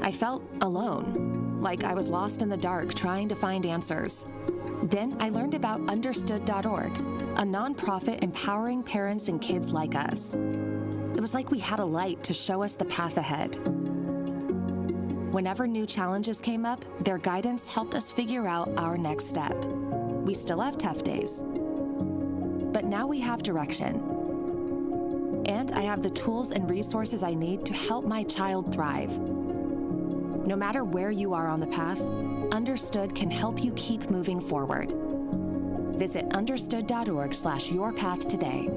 I felt alone, like I was lost in the dark trying to find answers. Then I learned about Understood.org, a nonprofit empowering parents and kids like us. It was like we had a light to show us the path ahead. Whenever new challenges came up, their guidance helped us figure out our next step. We still have tough days, but now we have direction. And I have the tools and resources I need to help my child thrive. No matter where you are on the path, Understood can help you keep moving forward. Visit understood.org/yourpath today.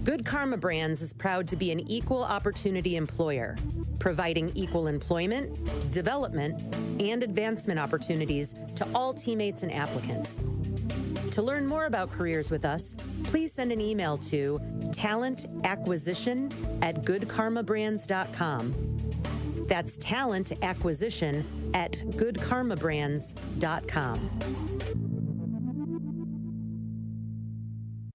Good Karma Brands is proud to be an equal opportunity employer, providing equal employment, development, and advancement opportunities to all teammates and applicants. To learn more about careers with us, please send an email to talentacquisition@goodkarmabrands.com. That's talentacquisition@goodkarmabrands.com.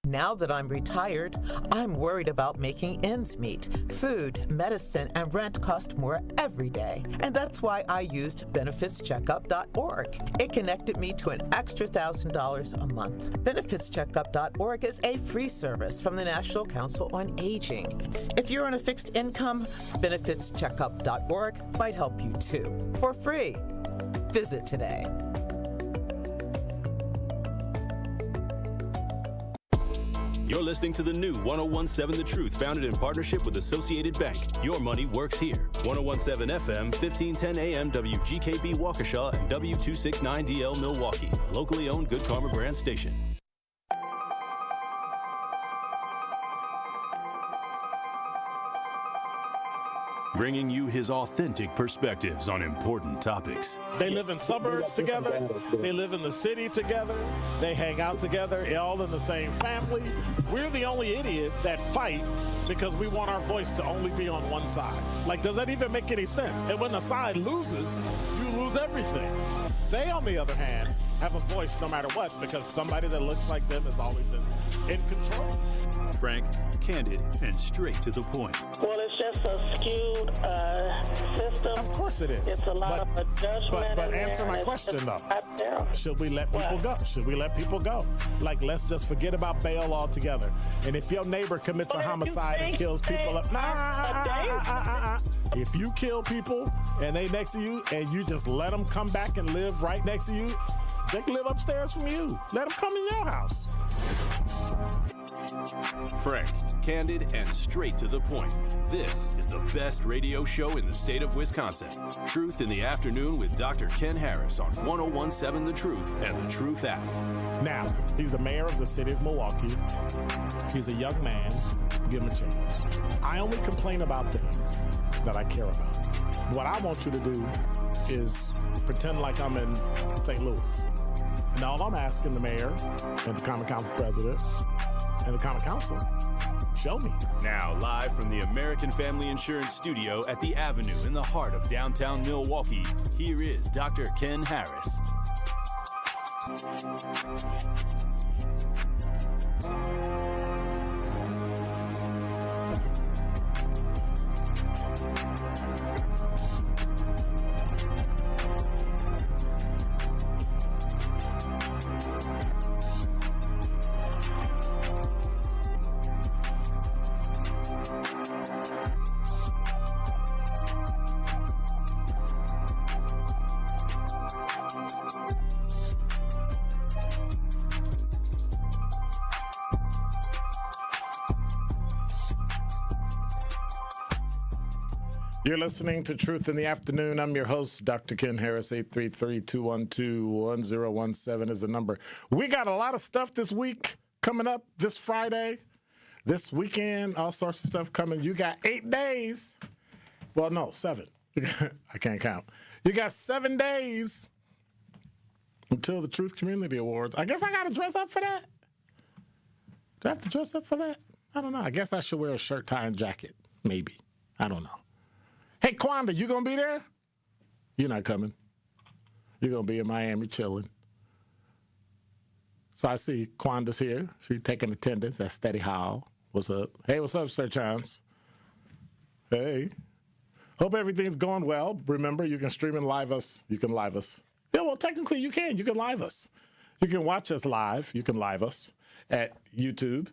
Now that I'm retired, I'm worried about making ends meet. Food, medicine, and rent cost more every day. And that's why I used benefitscheckup.org. It connected me to an extra $1,000 a month. Benefitscheckup.org is a free service from the National Council on Aging. If you're on a fixed income, benefitscheckup.org might help you too. For free. Visit today. You're listening to the new 1017 The Truth, founded in partnership with Associated Bank. Your money works here. 1017 FM, 1510 AM, WGKB Waukesha, and W269DL Milwaukee, a locally owned Good Karma brand station. Bringing you his authentic perspectives on important topics. They live in suburbs together. They live in the city together. They hang out together, all in the same family. We're the only idiots that fight because we want our voice to only be on one side. Like, does that even make any sense? And when the side loses, you lose everything. They, on the other hand, have a voice no matter what, because somebody that looks like them is always in control. Frank, candid, and straight to the point. Well, it's just a skewed system. Of course it is. It's a lot of judgment. But answer my question, though. Should we let people go? Should we let people go? Like, let's just forget about bail altogether. And if your neighbor commits a homicide and kills people up, if you kill people and they next to you and you just let them come back and live right next to you, they can live upstairs from you. Let them come in your house. Frank, candid, and straight to the point. This is the best radio show in the state of Wisconsin. Truth in the Afternoon with Dr. Ken Harris on 1017 The Truth and The Truth app. Now, he's the mayor of the city of Milwaukee. He's a young man. Give him a chance. I only complain about things that I care about. What I want you to do is pretend like I'm in St. Louis. And all I'm asking the mayor and the Common Council president and the Common Council, show me. Now, live from the American Family Insurance Studio at the Avenue in the heart of downtown Milwaukee, here is Dr. Ken Harris. You're listening to Truth in the Afternoon. I'm your host, Dr. Ken Harris. 833-212-1017 is the number. We got a lot of stuff this week coming up, this Friday, this weekend, all sorts of stuff coming. You got 8 days. Well, no, 7. I can't count. You got 7 days until the Truth Community Awards. I guess I got to dress up for that. Do I have to dress up for that? I don't know. I guess I should wear a shirt, tie, and jacket. Maybe. I don't know. Hey, Quanda, you going to be there? You're not coming. You're going to be in Miami chilling. So I see Quanda's here. She's taking attendance at Steady Hall. What's up? Hey, what's up, Sir Chance? Hey. Hope everything's going well. Remember, you can stream and live us. You can live us. Yeah, well, technically you can. You can live us. You can watch us live. You can live us at YouTube.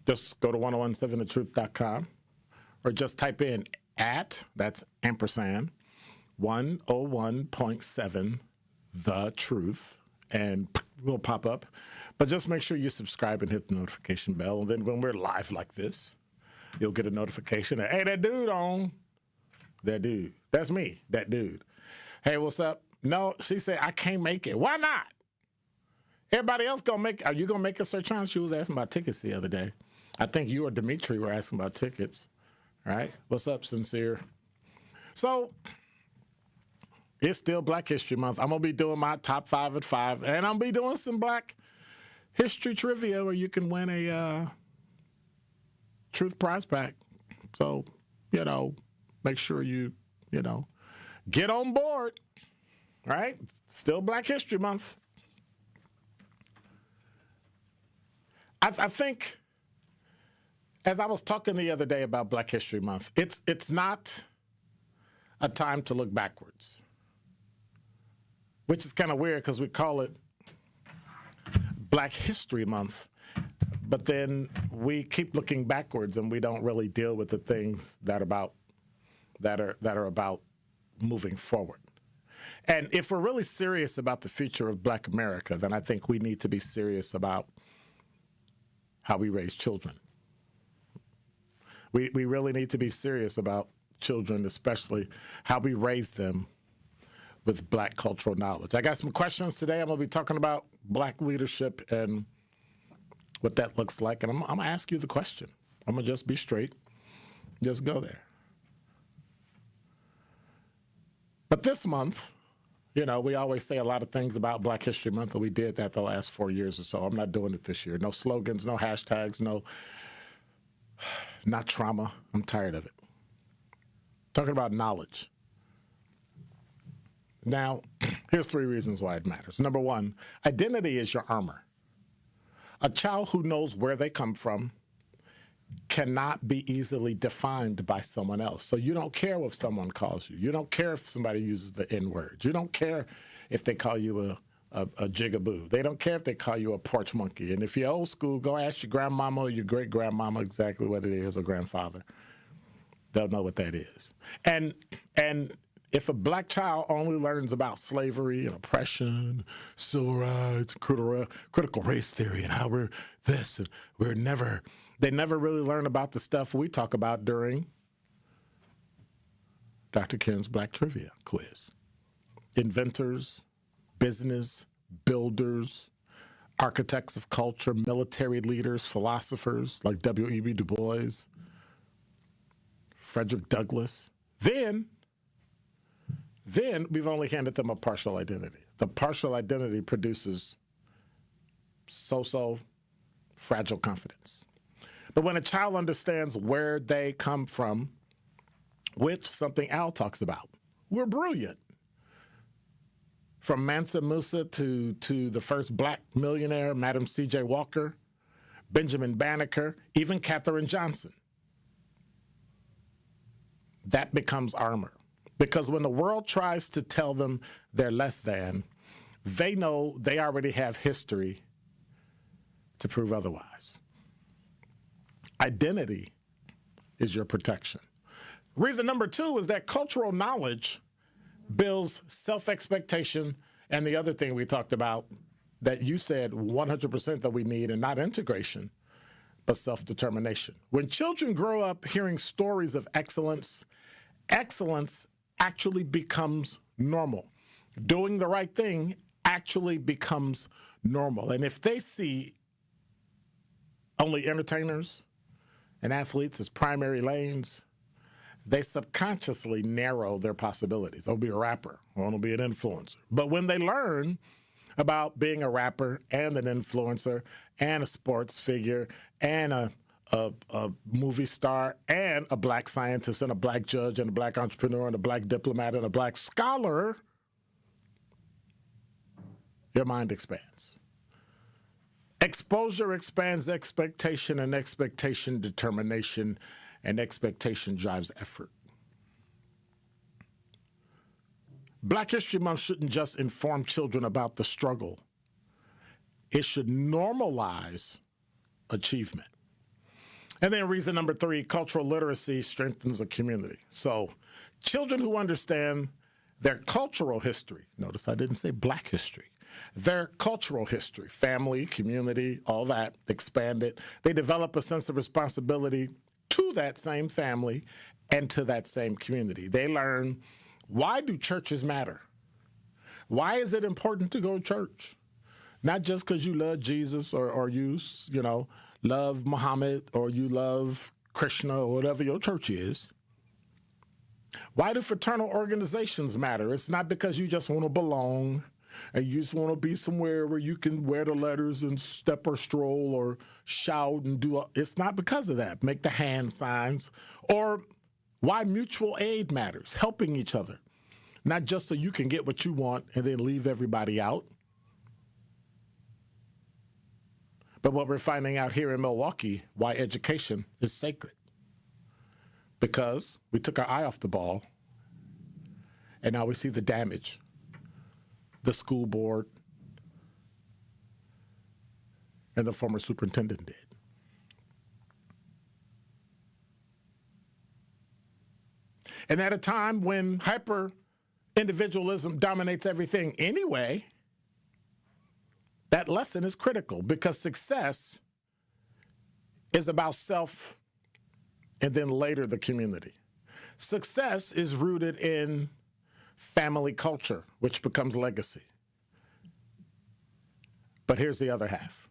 Just go to 1017thetruth.com or just type in that's ampersand, 101.7 The Truth, and we'll pop up. But just make sure you subscribe and hit the notification bell. And then when we're live like this, you'll get a notification that, hey, that dude on. That dude. That's me, that dude. Hey, what's up? No, she said, I can't make it. Why not? Everybody else gonna make, are you gonna make a search on? She was asking about tickets the other day. I think you or Dimitri were asking about tickets, right? What's up, Sincere? So, it's still Black History Month. I'm gonna be doing my top 5 at 5, and I'm gonna be doing some Black History trivia where you can win a Truth prize pack. So, make sure you get on board, right? Still Black History Month. I think, as I was talking the other day about Black History Month, it's not a time to look backwards, which is kind of weird because we call it Black History Month, but then we keep looking backwards and we don't really deal with the things that are about moving forward. And if we're really serious about the future of Black America, then I think we need to be serious about how we raise children. We really need to be serious about children, especially how we raise them with Black cultural knowledge. I got some questions today. I'm going to be talking about Black leadership and what that looks like. And I'm going to ask you the question. I'm going to just be straight. Just go there. But this month, we always say a lot of things about Black History Month, and we did that the last 4 years or so. I'm not doing it this year. No slogans, no hashtags, not trauma. I'm tired of it. Talking about knowledge. Now, here's 3 reasons why it matters. Number 1, identity is your armor. A child who knows where they come from cannot be easily defined by someone else. So you don't care what someone calls you. You don't care if somebody uses the N-word. You don't care if they call you a jigaboo. They don't care if they call you a porch monkey. And if you're old school, go ask your grandmama or your great-grandmama exactly what it is, or grandfather. They'll know what that is. And if a Black child only learns about slavery and oppression, civil rights, critical race theory, and how we're this, and they never really learn about the stuff we talk about during Dr. Ken's Black Trivia Quiz. Inventors, business, builders, architects of culture, military leaders, philosophers like W.E.B. Du Bois, Frederick Douglass. Then we've only handed them a partial identity. The partial identity produces so fragile confidence. But when a child understands where they come from, which something Al talks about, we're brilliant. From Mansa Musa to the first Black millionaire, Madam C.J. Walker, Benjamin Banneker, even Katherine Johnson. That becomes armor. Because when the world tries to tell them they're less than, they know they already have history to prove otherwise. Identity is your protection. Reason number 2 is that cultural knowledge builds self-expectation, and the other thing we talked about that you said 100% that we need, and not integration, but self-determination. When children grow up hearing stories of excellence actually becomes normal. Doing the right thing actually becomes normal. And if they see only entertainers and athletes as primary lanes, they subconsciously narrow their possibilities. I'll be a rapper, I want to be an influencer. But when they learn about being a rapper and an influencer and a sports figure and a movie star and a Black scientist and a Black judge and a Black entrepreneur and a Black diplomat and a Black scholar, your mind expands. Exposure expands expectation, and expectation determination, and expectation drives effort. Black History Month shouldn't just inform children about the struggle. It should normalize achievement. And then reason number 3, cultural literacy strengthens a community. So children who understand their cultural history, notice I didn't say Black history, their cultural history, family, community, all that, expanded. They develop a sense of responsibility to that same family and to that same community. They learn, why do churches matter? Why is it important to go to church? Not just because you love Jesus or you love Muhammad or you love Krishna or whatever your church is. Why do fraternal organizations matter? It's not because you just want to belong and you just want to be somewhere where you can wear the letters and step or stroll or shout and it's not because of that. Make the hand signs. Or why mutual aid matters, helping each other. Not just so you can get what you want and then leave everybody out. But what we're finding out here in Milwaukee, why education is sacred. Because we took our eye off the ball, and now we see the damage the school board and the former superintendent did. And at a time when hyper-individualism dominates everything anyway, that lesson is critical because success is about self and then later the community. Success is rooted in family culture, which becomes legacy. But here's the other half.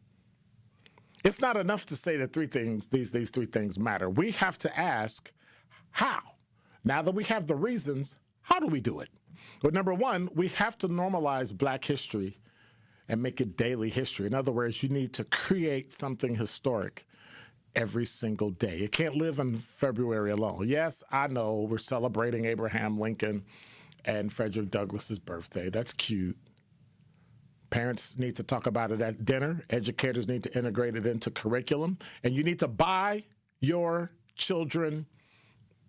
It's not enough to say that these 3 things matter. We have to ask how. Now that we have the reasons, how do we do it? Well, number 1, we have to normalize Black history and make it daily history. In other words, you need to create something historic every single day. It can't live in February alone. Yes, I know we're celebrating Abraham Lincoln and Frederick Douglass's birthday. That's cute. Parents need to talk about it at dinner. Educators need to integrate it into curriculum. And you need to buy your children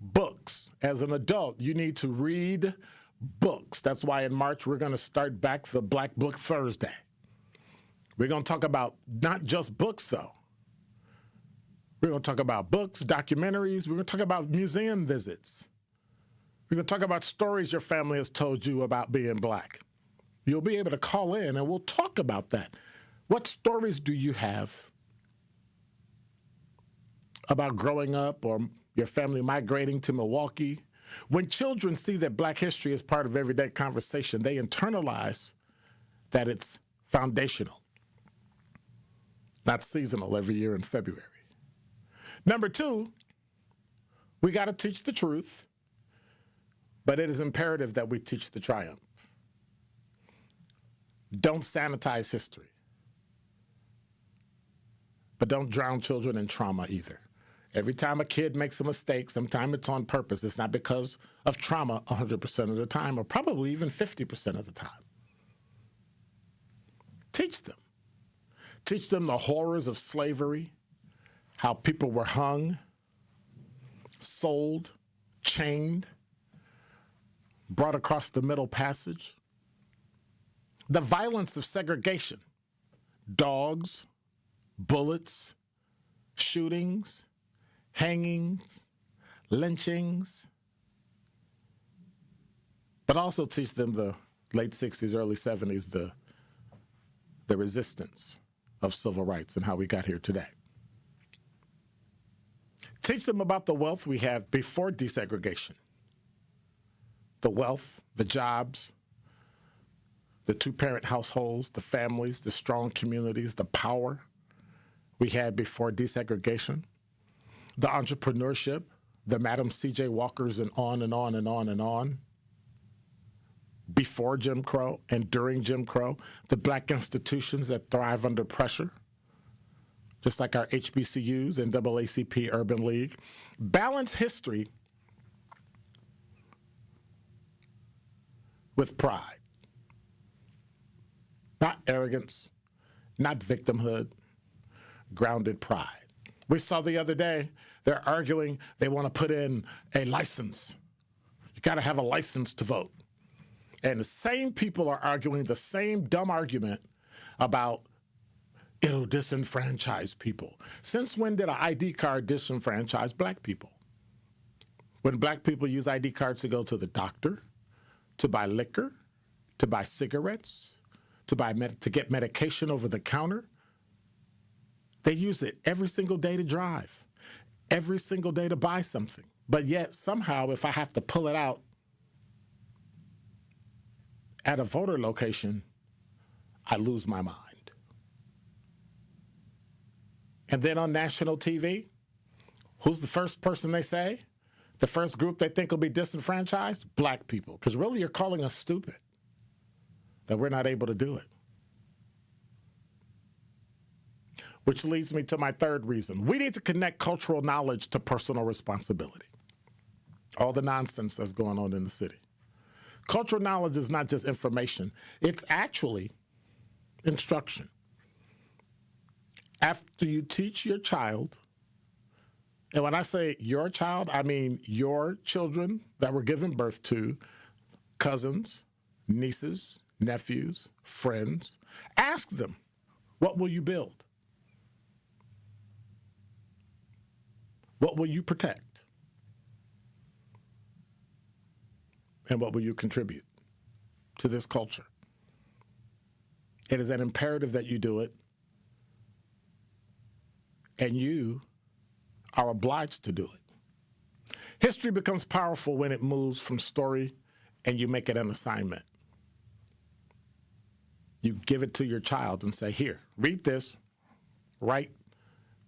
books. As an adult, you need to read books. That's why in March, we're going to start back the Black Book Thursday. We're going to talk about not just books, though. We're going to talk about books, documentaries. We're going to talk about museum visits. We're going to talk about stories your family has told you about being Black. You'll be able to call in and we'll talk about that. What stories do you have about growing up or your family migrating to Milwaukee? When children see that Black history is part of everyday conversation, they internalize that it's foundational, not seasonal every year in February. Number 2, we got to teach the truth, but it is imperative that we teach the triumph. Don't sanitize history, but don't drown children in trauma either. Every time a kid makes a mistake, sometimes it's on purpose. It's not because of trauma 100% of the time, or probably even 50% of the time. Teach them. Teach them the horrors of slavery, how people were hung, sold, chained, brought across the Middle Passage. The violence of segregation, dogs, bullets, shootings, hangings, lynchings, but also teach them the late 60s, early 70s, the resistance of civil rights and how we got here today. Teach them about the wealth we have before desegregation. The wealth, the jobs, the 2-parent households, the families, the strong communities, the power we had before desegregation, the entrepreneurship, the Madam C.J. Walkers, and on and on and on and on. Before Jim Crow and during Jim Crow, the Black institutions that thrive under pressure, just like our HBCUs and NAACP Urban League. Balance history with pride. Not arrogance, not victimhood, grounded pride. We saw the other day They're arguing they want to put in a license. You got to have a license to vote. And the same people are arguing the same dumb argument about it'll disenfranchise people. Since when did an ID card disenfranchise black people? When black people use ID cards to go to the doctor, to buy liquor, to buy cigarettes, to get medication over the counter, they use it every single day to drive, every single day to buy something. But yet somehow if I have to pull it out at a voter location, I lose my mind. And then on national TV, who's the first person they say? The first group they think will be disenfranchised? Black people. Because really you're calling us stupid that we're not able to do it. Which leads me to my third reason. We need to connect cultural knowledge to personal responsibility. All the nonsense that's going on in the city. Cultural knowledge is not just information. It's actually instruction. After you teach your child, and when I say your child, I mean your children that were given birth to, cousins, nieces, nephews, friends, ask them, what will you build? What will you protect? And what will you contribute to this culture? It is an imperative that you do it, and you are obliged to do it. History becomes powerful when it moves from story and you make it an assignment. You give it to your child and say, here, read this, write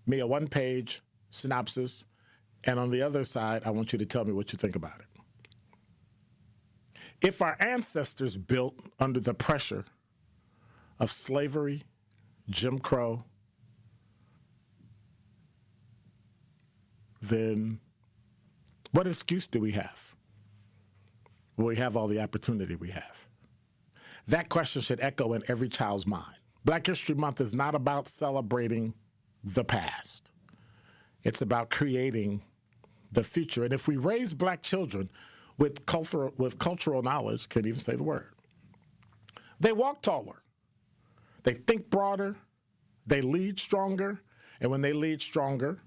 me a one-page synopsis, and on the other side, I want you to tell me what you think about it. If our ancestors built under the pressure of slavery, Jim Crow, then what excuse do we have when we have all the opportunity we have? That question should echo in every child's mind. Black History Month is not about celebrating the past. It's about creating the future. And if we raise black children with cultural knowledge, can't even say the word, they walk taller, they think broader, they lead stronger, and when they lead stronger,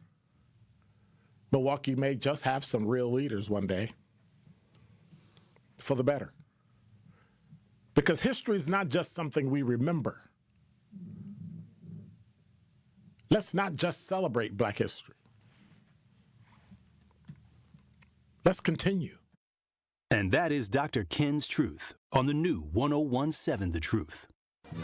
Milwaukee may just have some real leaders one day for the better. Because history is not just something we remember. Let's not just celebrate Black history. Let's continue. And that is Dr. Ken's Truth on the new 101.7 The Truth.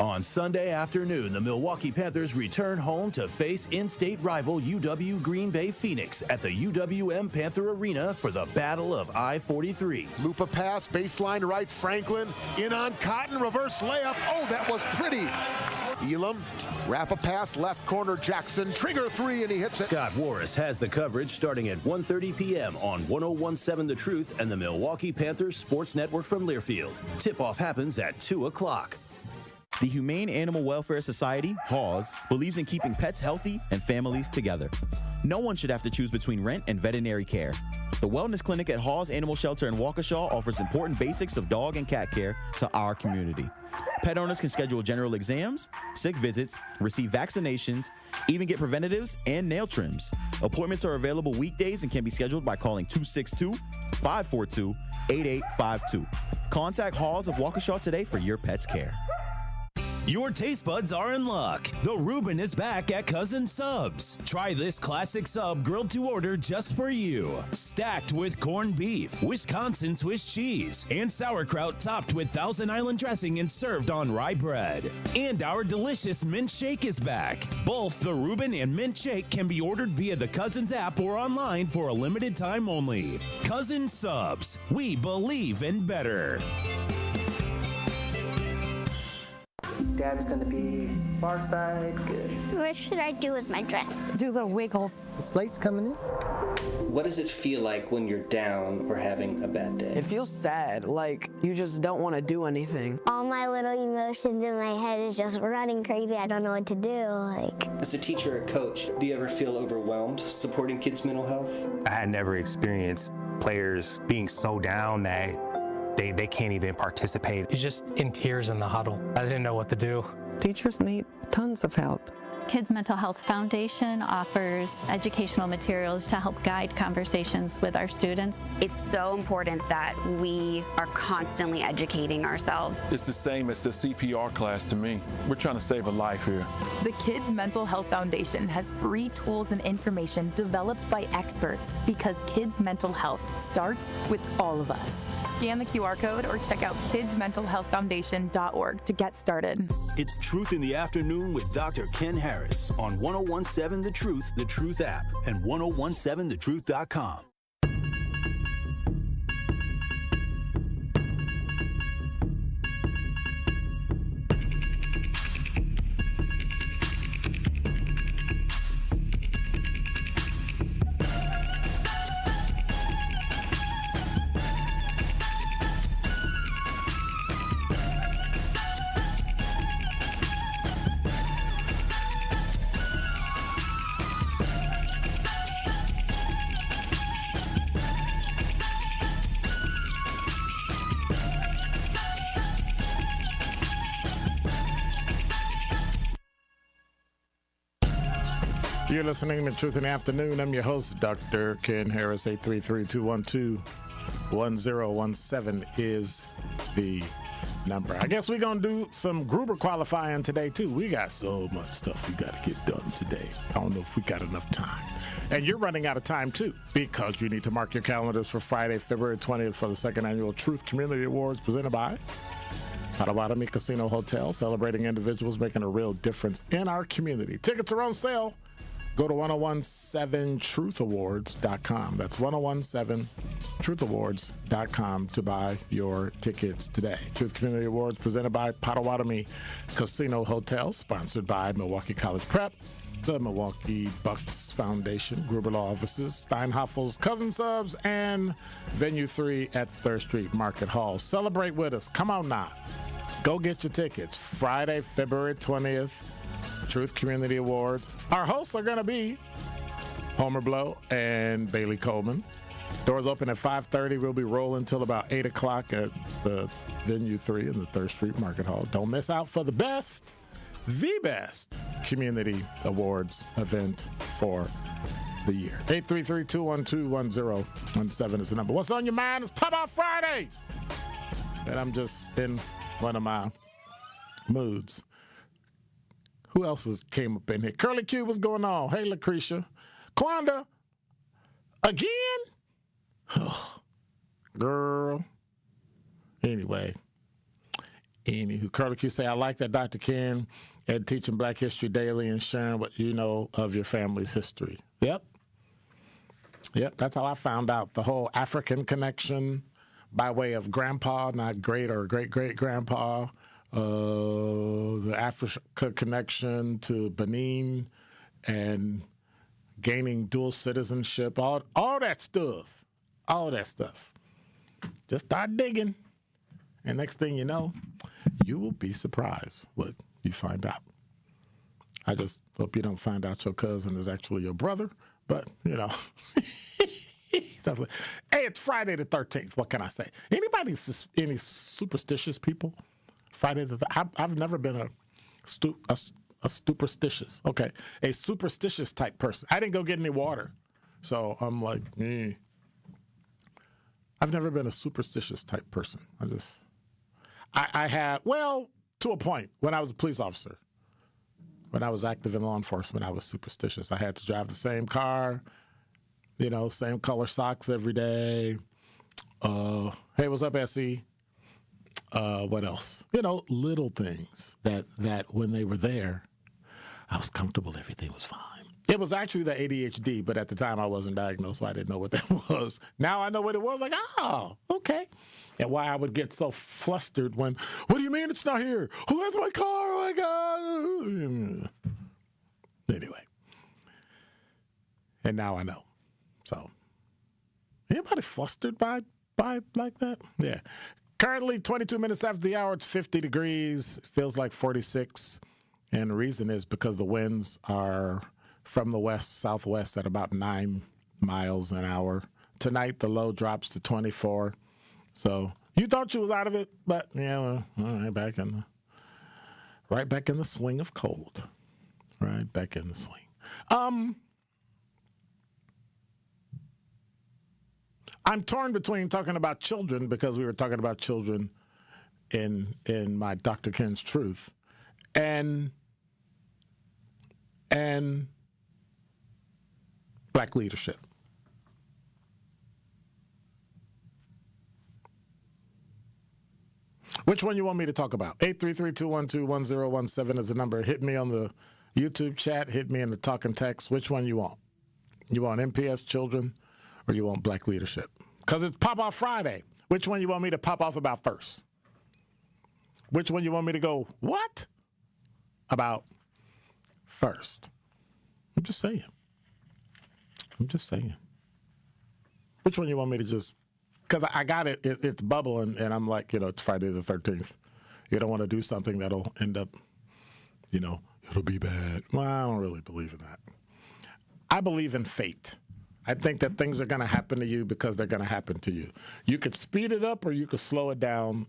On Sunday afternoon, the Milwaukee Panthers return home to face in-state rival UW Green Bay Phoenix at the UWM Panther Arena for the Battle of I-43. Loop a pass, baseline right, Franklin, in on Cotton, reverse layup. Oh, that was pretty. Elam, wrap a pass, left corner, Jackson, trigger three, and he hits it. Scott Warris has the coverage starting at 1:30 p.m. on 101.7 The Truth and the Milwaukee Panthers Sports Network from Learfield. Tip-off happens at 2 o'clock. The Humane Animal Welfare Society, HAWS, believes in keeping pets healthy and families together. No one should have to choose between rent and veterinary care. The Wellness Clinic at Hawes Animal Shelter in Waukesha offers important basics of dog and cat care to our community. Pet owners can schedule general exams, sick visits, receive vaccinations, even get preventatives and nail trims. Appointments are available weekdays and can be scheduled by calling 262-542-8852. Contact Hawes of Waukesha today for your pet's care. Your taste buds are in luck. The Reuben is back at Cousin Subs. Try this classic sub grilled to order just for you. Stacked with corned beef, Wisconsin Swiss cheese, and sauerkraut topped with Thousand Island dressing and served on rye bread. And our delicious mint shake is back. Both the Reuben and mint shake can be ordered via the Cousins app or online for a limited time only. Cousin Subs. We believe in better. Dad's going to be far side. Good. What should I do with my dress? Do little wiggles. The slate's coming in. What does it feel like when you're down or having a bad day? It feels sad, like you just don't want to do anything. All my little emotions in my head is just running crazy. I don't know what to do. As a teacher or coach, do you ever feel overwhelmed supporting kids' mental health? I had never experienced players being so down that they can't even participate. He's just in tears in the huddle. I didn't know what to do. Teachers need tons of help. Kids Mental Health Foundation offers educational materials to help guide conversations with our students. It's so important that we are constantly educating ourselves. It's the same as the CPR class to me. We're trying to save a life here. The Kids Mental Health Foundation has free tools and information developed by experts because kids' mental health starts with all of us. Scan the QR code or check out kidsmentalhealthfoundation.org to get started. It's Truth in the Afternoon with Dr. Ken Harris on 1017 The Truth app, and 1017thetruth.com. You're listening to Truth in the Afternoon. I'm your host, Dr. Ken Harris. 833-212-1017 is the number. I guess we're going to do some Gruber qualifying today, too. We got so much stuff we got to get done today. I don't know if we got enough time. And you're running out of time, too, because you need to mark your calendars for Friday, February 20th for the second annual Truth Community Awards presented by Potawatomi Casino Hotel, celebrating individuals making a real difference in our community. Tickets are on sale. Go to 1017truthawards.com. That's 1017truthawards.com to buy your tickets today. Truth Community Awards presented by Potawatomi Casino Hotel, sponsored by Milwaukee College Prep, the Milwaukee Bucks Foundation, Gruber Law Offices, Steinhoffel's Cousin Subs, and Venue 3 at 3rd Street Market Hall. Celebrate with us. Come on now. Go get your tickets. Friday, February 20th. Truth Community Awards. Our hosts are going to be Homer Blow and Bailey Coleman. Doors open at 5:30. We'll be rolling till about 8 o'clock at the Venue 3 in the 3rd Street Market Hall. Don't miss out for the best community awards event for the year. 833-212-1017 is the number. What's on your mind? It's Pop Out Friday. And I'm just in one of my moods. Who else came up in here? Curly Q, what's going on? Hey, Lucretia. Quanda, again? Oh, girl. Anywho, Curly Q say, I like that Dr. Ken and teaching Black History daily and sharing what you know of your family's history. Yep, that's how I found out the whole African connection by way of grandpa, not great or great-great-grandpa. The Africa connection to Benin and gaining dual citizenship, all that stuff. Just start digging. And next thing you know, you will be surprised what you find out. I just hope you don't find out your cousin is actually your brother, but, you know. Hey, it's Friday the 13th. What can I say? Any superstitious people? Friday the I've never been a superstitious. Okay, a superstitious type person. I didn't go get any water, so I'm like, I've never been a superstitious type person. I had, well, to a point when I was a police officer. When I was active in law enforcement, I was superstitious. I had to drive the same car, same color socks every day. Hey, what's up, SE? What else? Little things that when they were there, I was comfortable. Everything was fine. It was actually the ADHD, but at the time I wasn't diagnosed, so I didn't know what that was. Now I know what it was. Like, oh, okay. And why I would get so flustered when, what do you mean it's not here? Who has my car? my God. Anyway. And now I know. So, anybody flustered by like that? Yeah. Currently, 22 minutes after the hour, it's 50 degrees. It feels like 46. And the reason is because the winds are from the west, southwest at about 9 miles an hour. Tonight, the low drops to 24. So, you thought you was out of it, but, yeah, well, right back in the swing of cold. Right back in the swing. I'm torn between talking about children because we were talking about children in my Dr. Ken's Truth and black leadership. Which one you want me to talk about? 833-212-1017 is the number. Hit me on the YouTube chat. Hit me in the talking text. Which one you want? You want MPS children or you want black leadership? Because it's Pop-Off Friday. Which one you want me to pop off about first? Which one you want me to go, what? About first. I'm just saying. Which one you want me to just, because I got it, it's bubbling, and I'm like, it's Friday the 13th. You don't want to do something that'll end up, it'll be bad. Well, I don't really believe in that. I believe in fate. I think that things are going to happen to you because they're going to happen to you. You could speed it up or you could slow it down,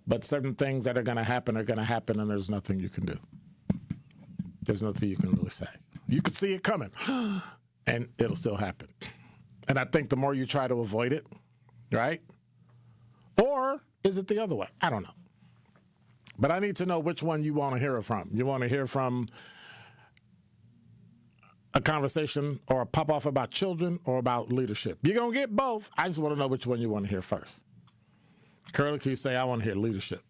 but certain things that are going to happen, and there's nothing you can do. There's nothing you can really say. You could see it coming, and it'll still happen. And I think the more you try to avoid it, right? Or is it the other way? I don't know. But I need to know which one you want to hear from. You want to hear from a conversation or a pop-off about children or about leadership? You're going to get both. I just want to know which one you want to hear first. Curly Q say, I want to hear leadership.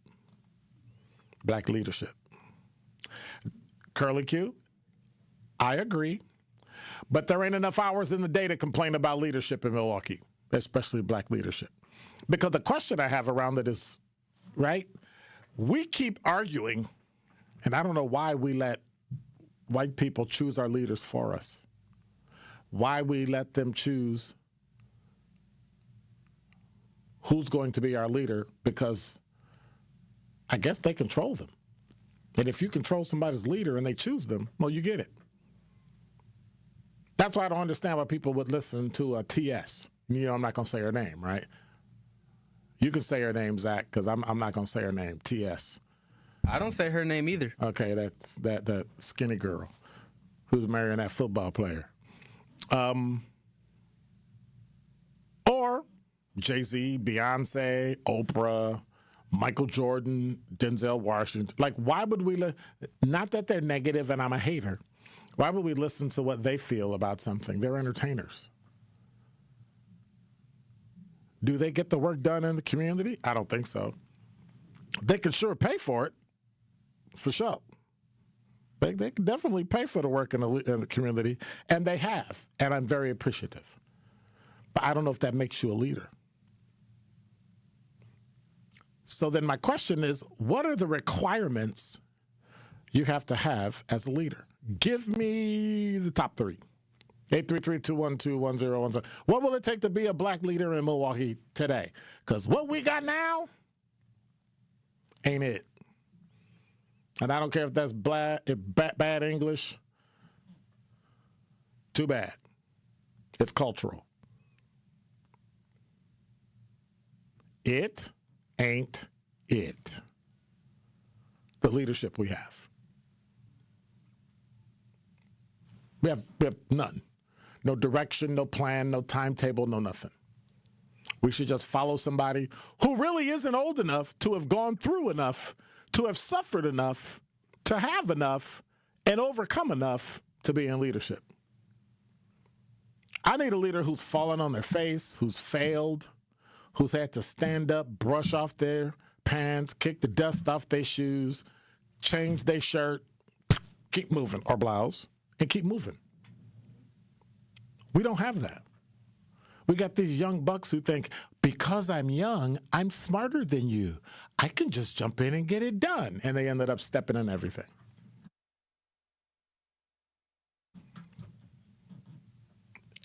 Black leadership. Curly Q, I agree. But there ain't enough hours in the day to complain about leadership in Milwaukee, especially black leadership. Because the question I have around it is, right, we keep arguing, and I don't know why we let white people choose our leaders for us. Why we let them choose who's going to be our leader, because I guess they control them. And if you control somebody's leader and they choose them, well, you get it. That's why I don't understand why people would listen to a TS. I'm not going to say her name, right? You can say her name, Zach, because I'm not going to say her name, TS. I don't say her name either. Okay, that's that skinny girl who's marrying that football player. Or Jay-Z, Beyonce, Oprah, Michael Jordan, Denzel Washington. Like, why would we not that they're negative and I'm a hater. Why would we listen to what they feel about something? They're entertainers. Do they get the work done in the community? I don't think so. They can sure pay for it. For sure. They can definitely pay for the work in the community, and they have, and I'm very appreciative. But I don't know if that makes you a leader. So then my question is, what are the requirements you have to have as a leader? Give me the top three. 833-212-1017. What will it take to be a black leader in Milwaukee today? Because what we got now ain't it. And I don't care if that's bad English. Too bad. It's cultural. It ain't it. The leadership we have. We have none. No direction, no plan, no timetable, no nothing. We should just follow somebody who really isn't old enough to have gone through enough, to have suffered enough, to have enough, and overcome enough to be in leadership. I need a leader who's fallen on their face, who's failed, who's had to stand up, brush off their pants, kick the dust off their shoes, change their shirt, keep moving, or blouse, and keep moving. We don't have that. We got these young bucks who think, because I'm young, I'm smarter than you. I can just jump in and get it done. And they ended up stepping in everything.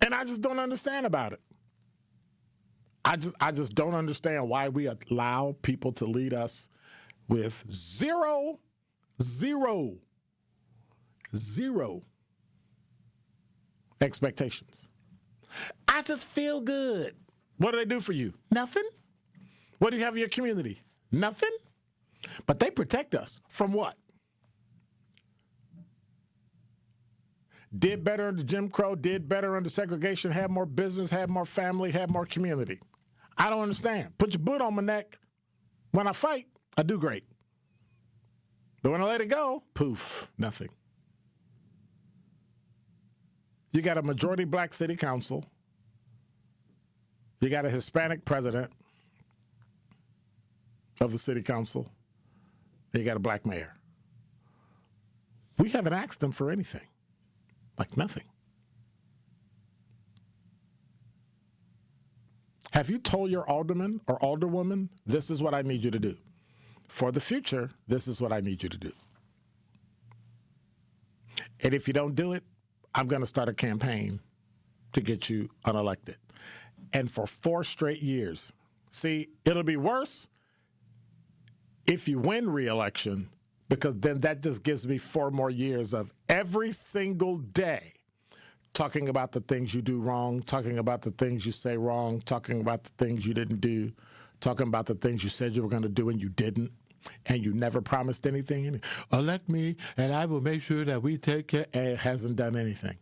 And I just don't understand about it. I just don't understand why we allow people to lead us with zero expectations. I just feel good. What do they do for you? Nothing. What do you have in your community? Nothing. But they protect us from what? Did better under Jim Crow, did better under segregation, had more business, had more family, had more community. I don't understand. Put your boot on my neck. When I fight, I do great. But when I let it go, poof, nothing. You got a majority black city council. You got a Hispanic president of the city council. And you got a black mayor. We haven't asked them for anything. Like nothing. Have you told your alderman or alderwoman, this is what I need you to do? For the future, this is what I need you to do. And if you don't do it, I'm going to start a campaign to get you unelected. And for 4 straight years. See, it'll be worse if you win re-election, because then that just gives me 4 more years of every single day talking about the things you do wrong, talking about the things you say wrong, talking about the things you didn't do, talking about the things you said you were going to do and you didn't, and you never promised anything. Elect me, and I will make sure that we take care, and it hasn't done anything.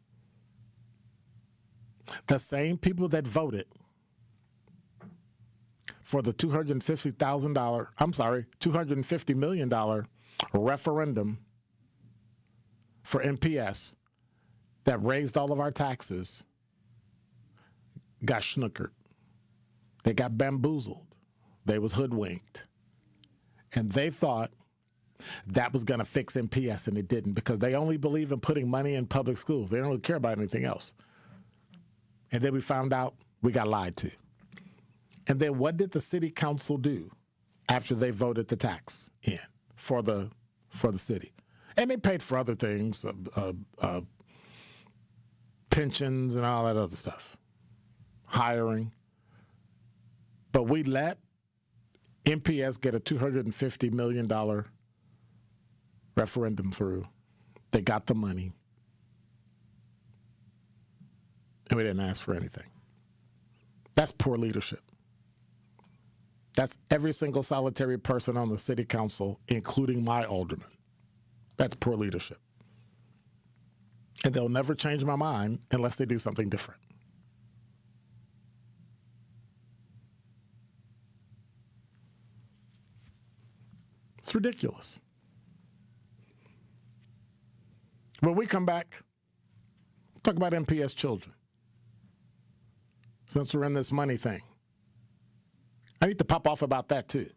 The same people that voted for the $250 million referendum for MPS that raised all of our taxes got snookered. They got bamboozled. They was hoodwinked. And they thought that was going to fix MPS, and it didn't, because they only believe in putting money in public schools. They don't really care about anything else. And then we found out we got lied to. And then what did the city council do after they voted the tax in for the city? And they paid for other things, pensions and all that other stuff, hiring. But we let MPS get a $250 million referendum through. They got the money. And we didn't ask for anything. That's poor leadership. That's every single solitary person on the city council, including my alderman. That's poor leadership. And they'll never change my mind unless they do something different. It's ridiculous. When we come back, talk about MPS children. Since we're in this money thing, I need to pop off about that too,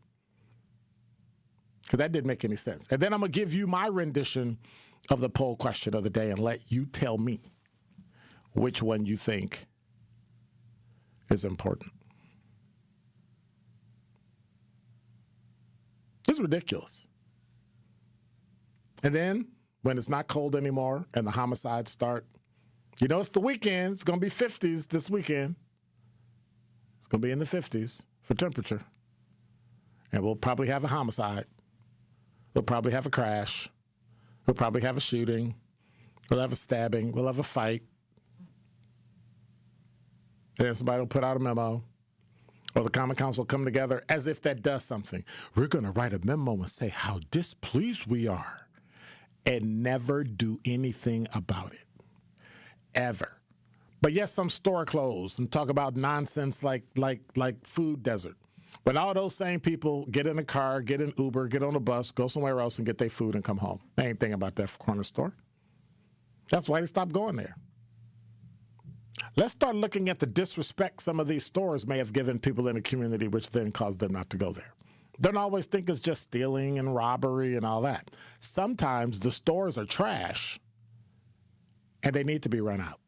because that didn't make any sense. And then I'm going to give you my rendition of the poll question of the day and let you tell me which one you think is important. This is ridiculous. And then when it's not cold anymore and the homicides start, it's the weekend. It's going to be 50s this weekend. It's going to be in the 50s for temperature. And we'll probably have a homicide. We'll probably have a crash. We'll probably have a shooting. We'll have a stabbing. We'll have a fight. And then somebody will put out a memo. Or the Common Council will come together as if that does something. We're going to write a memo and say how displeased we are and never do anything about it. Ever. But yes, some store closed and talk about nonsense like food desert. But all those same people get in a car, get an Uber, get on a bus, go somewhere else and get their food and come home. They ain't thinking about that corner store. That's why they stopped going there. Let's start looking at the disrespect some of these stores may have given people in the community, which then caused them not to go there. Don't always think it's just stealing and robbery and all that. Sometimes the stores are trash and they need to be run out.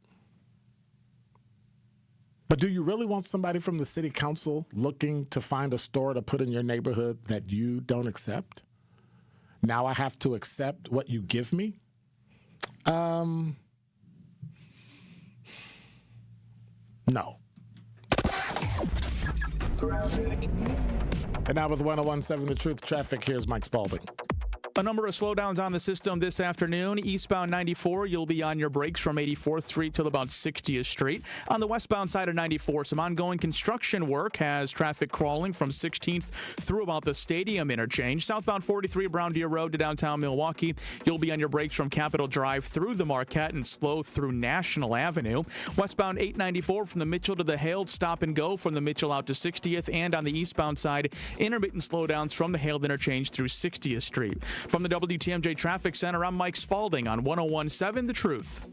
But do you really want somebody from the city council looking to find a store to put in your neighborhood that you don't accept? Now I have to accept what you give me? No. And now with 101.7 The Truth Traffic, here's Mike Spalding. A number of slowdowns on the system this afternoon. Eastbound 94, you'll be on your brakes from 84th Street till about 60th Street. On the westbound side of 94, some ongoing construction work has traffic crawling from 16th through about the Stadium interchange. Southbound 43, Brown Deer Road to downtown Milwaukee, you'll be on your brakes from Capitol Drive through the Marquette and slow through National Avenue. Westbound 894 from the Mitchell to the Haled, stop and go from the Mitchell out to 60th. And on the eastbound side, intermittent slowdowns from the Haled interchange through 60th Street. From the WTMJ Traffic Center, I'm Mike Spalding on 101.7 The Truth.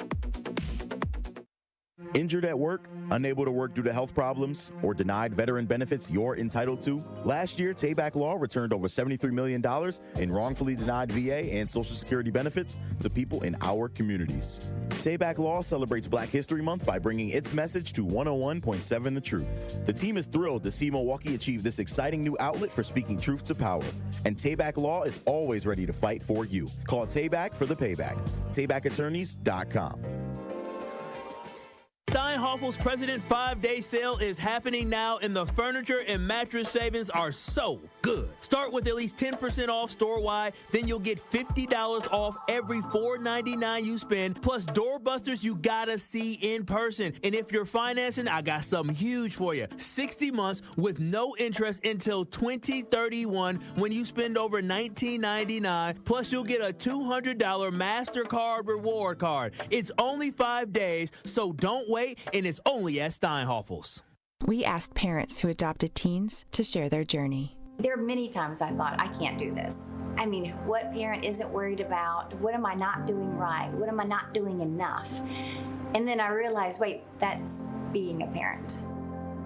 Injured at work, unable to work due to health problems, or denied veteran benefits you're entitled to? Last year, Tayback Law returned over $73 million in wrongfully denied VA and Social Security benefits to people in our communities. Tayback Law celebrates Black History Month by bringing its message to 101.7 The Truth. The team is thrilled to see Milwaukee achieve this exciting new outlet for speaking truth to power. And Tayback Law is always ready to fight for you. Call Tayback for the payback. TaybackAttorneys.com. Steinhoffel's President 5-Day Sale is happening now, and the furniture and mattress savings are so good. Start with at least 10% off store-wide, then you'll get $50 off every $4.99 you spend, plus doorbusters you gotta see in person. And if you're financing, I got something huge for you. 60 months with no interest until 2031 when you spend over $19.99, plus you'll get a $200 MasterCard reward card. It's only 5 days, so don't wait, and it's only at Steinhoffel's. We asked parents who adopted teens to share their journey. There are many times I thought, I can't do this. I mean, what parent isn't worried about? What am I not doing right? What am I not doing enough? And then I realized, wait, that's being a parent.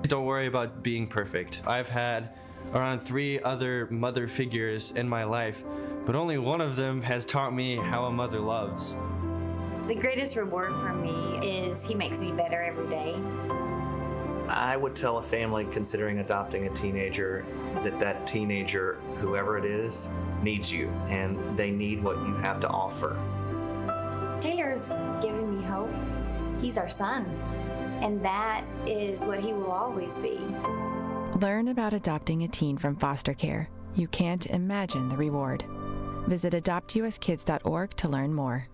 Don't worry about being perfect. I've had around 3 other mother figures in my life, but only one of them has taught me how a mother loves. The greatest reward for me is he makes me better every day. I would tell a family considering adopting a teenager that teenager, whoever it is, needs you, and they need what you have to offer. Taylor's given me hope. He's our son, and that is what he will always be. Learn about adopting a teen from foster care. You can't imagine the reward. Visit adoptuskids.org to learn more.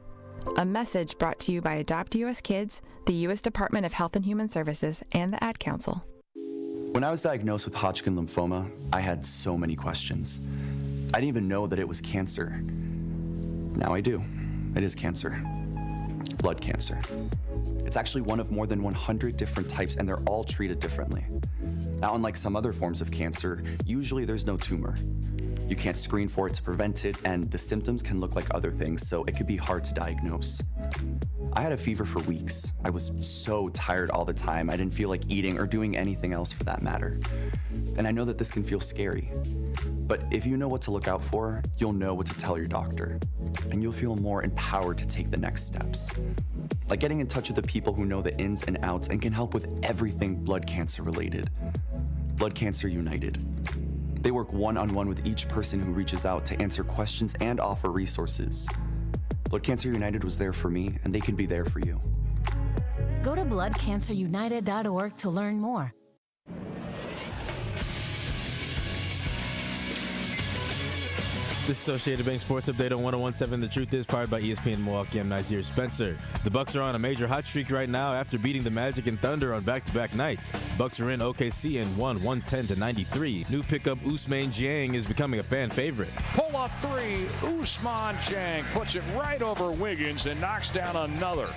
A message brought to you by Adopt US Kids, the U.S. Department of Health and Human Services, and the Ad Council. When I was diagnosed with Hodgkin lymphoma, I had so many questions. I didn't even know that it was cancer. Now I do. It is cancer. Blood cancer. It's actually one of more than 100 different types, and they're all treated differently. Now, unlike some other forms of cancer, usually there's no tumor. You can't screen for it to prevent it, and the symptoms can look like other things, so it could be hard to diagnose. I had a fever for weeks. I was so tired all the time. I didn't feel like eating or doing anything else for that matter. And I know that this can feel scary. But if you know what to look out for, you'll know what to tell your doctor. And you'll feel more empowered to take the next steps. Like getting in touch with the people who know the ins and outs and can help with everything blood cancer related. Blood Cancer United. They work one-on-one with each person who reaches out to answer questions and offer resources. Blood Cancer United was there for me, and they can be there for you. Go to bloodcancerunited.org to learn more. This Associated Bank Sports Update on 101.7 The Truth is powered by ESPN Milwaukee. I'm Nazir Spencer. The Bucks are on a major hot streak right now after beating the Magic and Thunder on back-to-back nights. Bucks are in OKC and won 110-93. New pickup Ousmane Dieng is becoming a fan favorite. Pull-up three, Ousmane Dieng puts it right over Wiggins and knocks down another.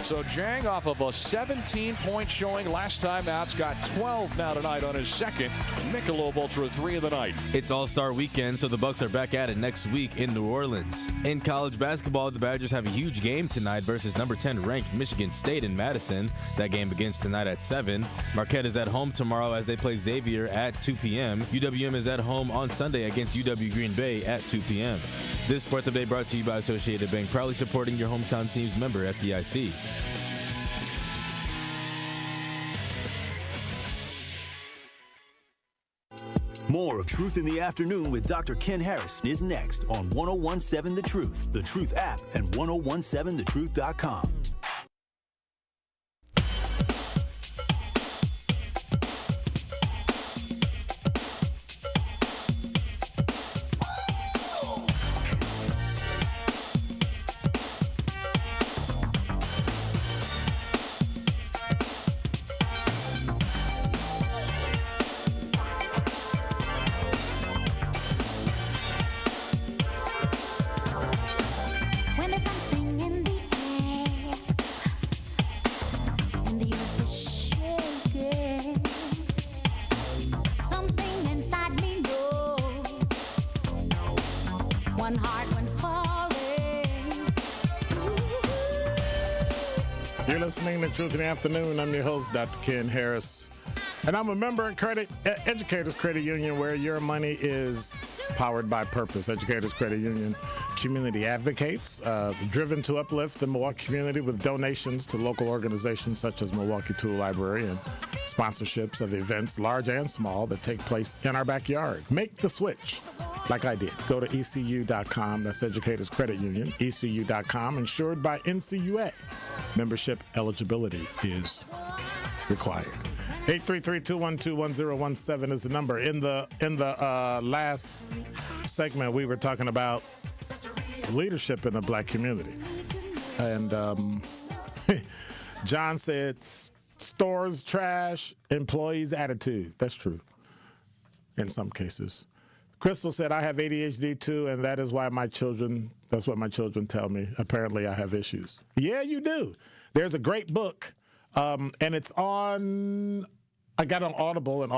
So Dieng off of a 17-point showing last time out's got 12 now tonight on his second Michelob Ultra 3 of the night. It's All-Star Weekend, so the Bucks are back at it next week in New Orleans. In college basketball, the Badgers have a huge game tonight versus number 10 ranked Michigan State in Madison. That game begins tonight at 7. Marquette is at home tomorrow as they play Xavier at 2 p.m. UWM is at home on Sunday against UW Green Bay at 2 p.m. This Sports Update brought to you by Associated Bank, proudly supporting your hometown team's member FDIC. More of Truth in the Afternoon with Dr. Ken Harris is next on 1017 The Truth, The Truth app, and 1017thetruth.com. You're listening to Truth in the Afternoon. I'm your host, Dr. Ken Harris. And I'm a member of Educators Credit Union, where your money is powered by purpose. Educators Credit Union community advocates, driven to uplift the Milwaukee community with donations to local organizations such as Milwaukee Tool Library and sponsorships of events, large and small, that take place in our backyard. Make the switch, like I did. Go to ECU.com. That's Educators Credit Union, ECU.com, insured by NCUA. Membership eligibility is required. 833-212-1017 is the number. In the last segment, we were talking about leadership in the black community. And John said, stores trash, employees attitude. That's true in some cases. Crystal said, I have ADHD too, and that's what my children tell me. Apparently I have issues. Yeah, you do. There's a great book, and it's on, I got on Audible, and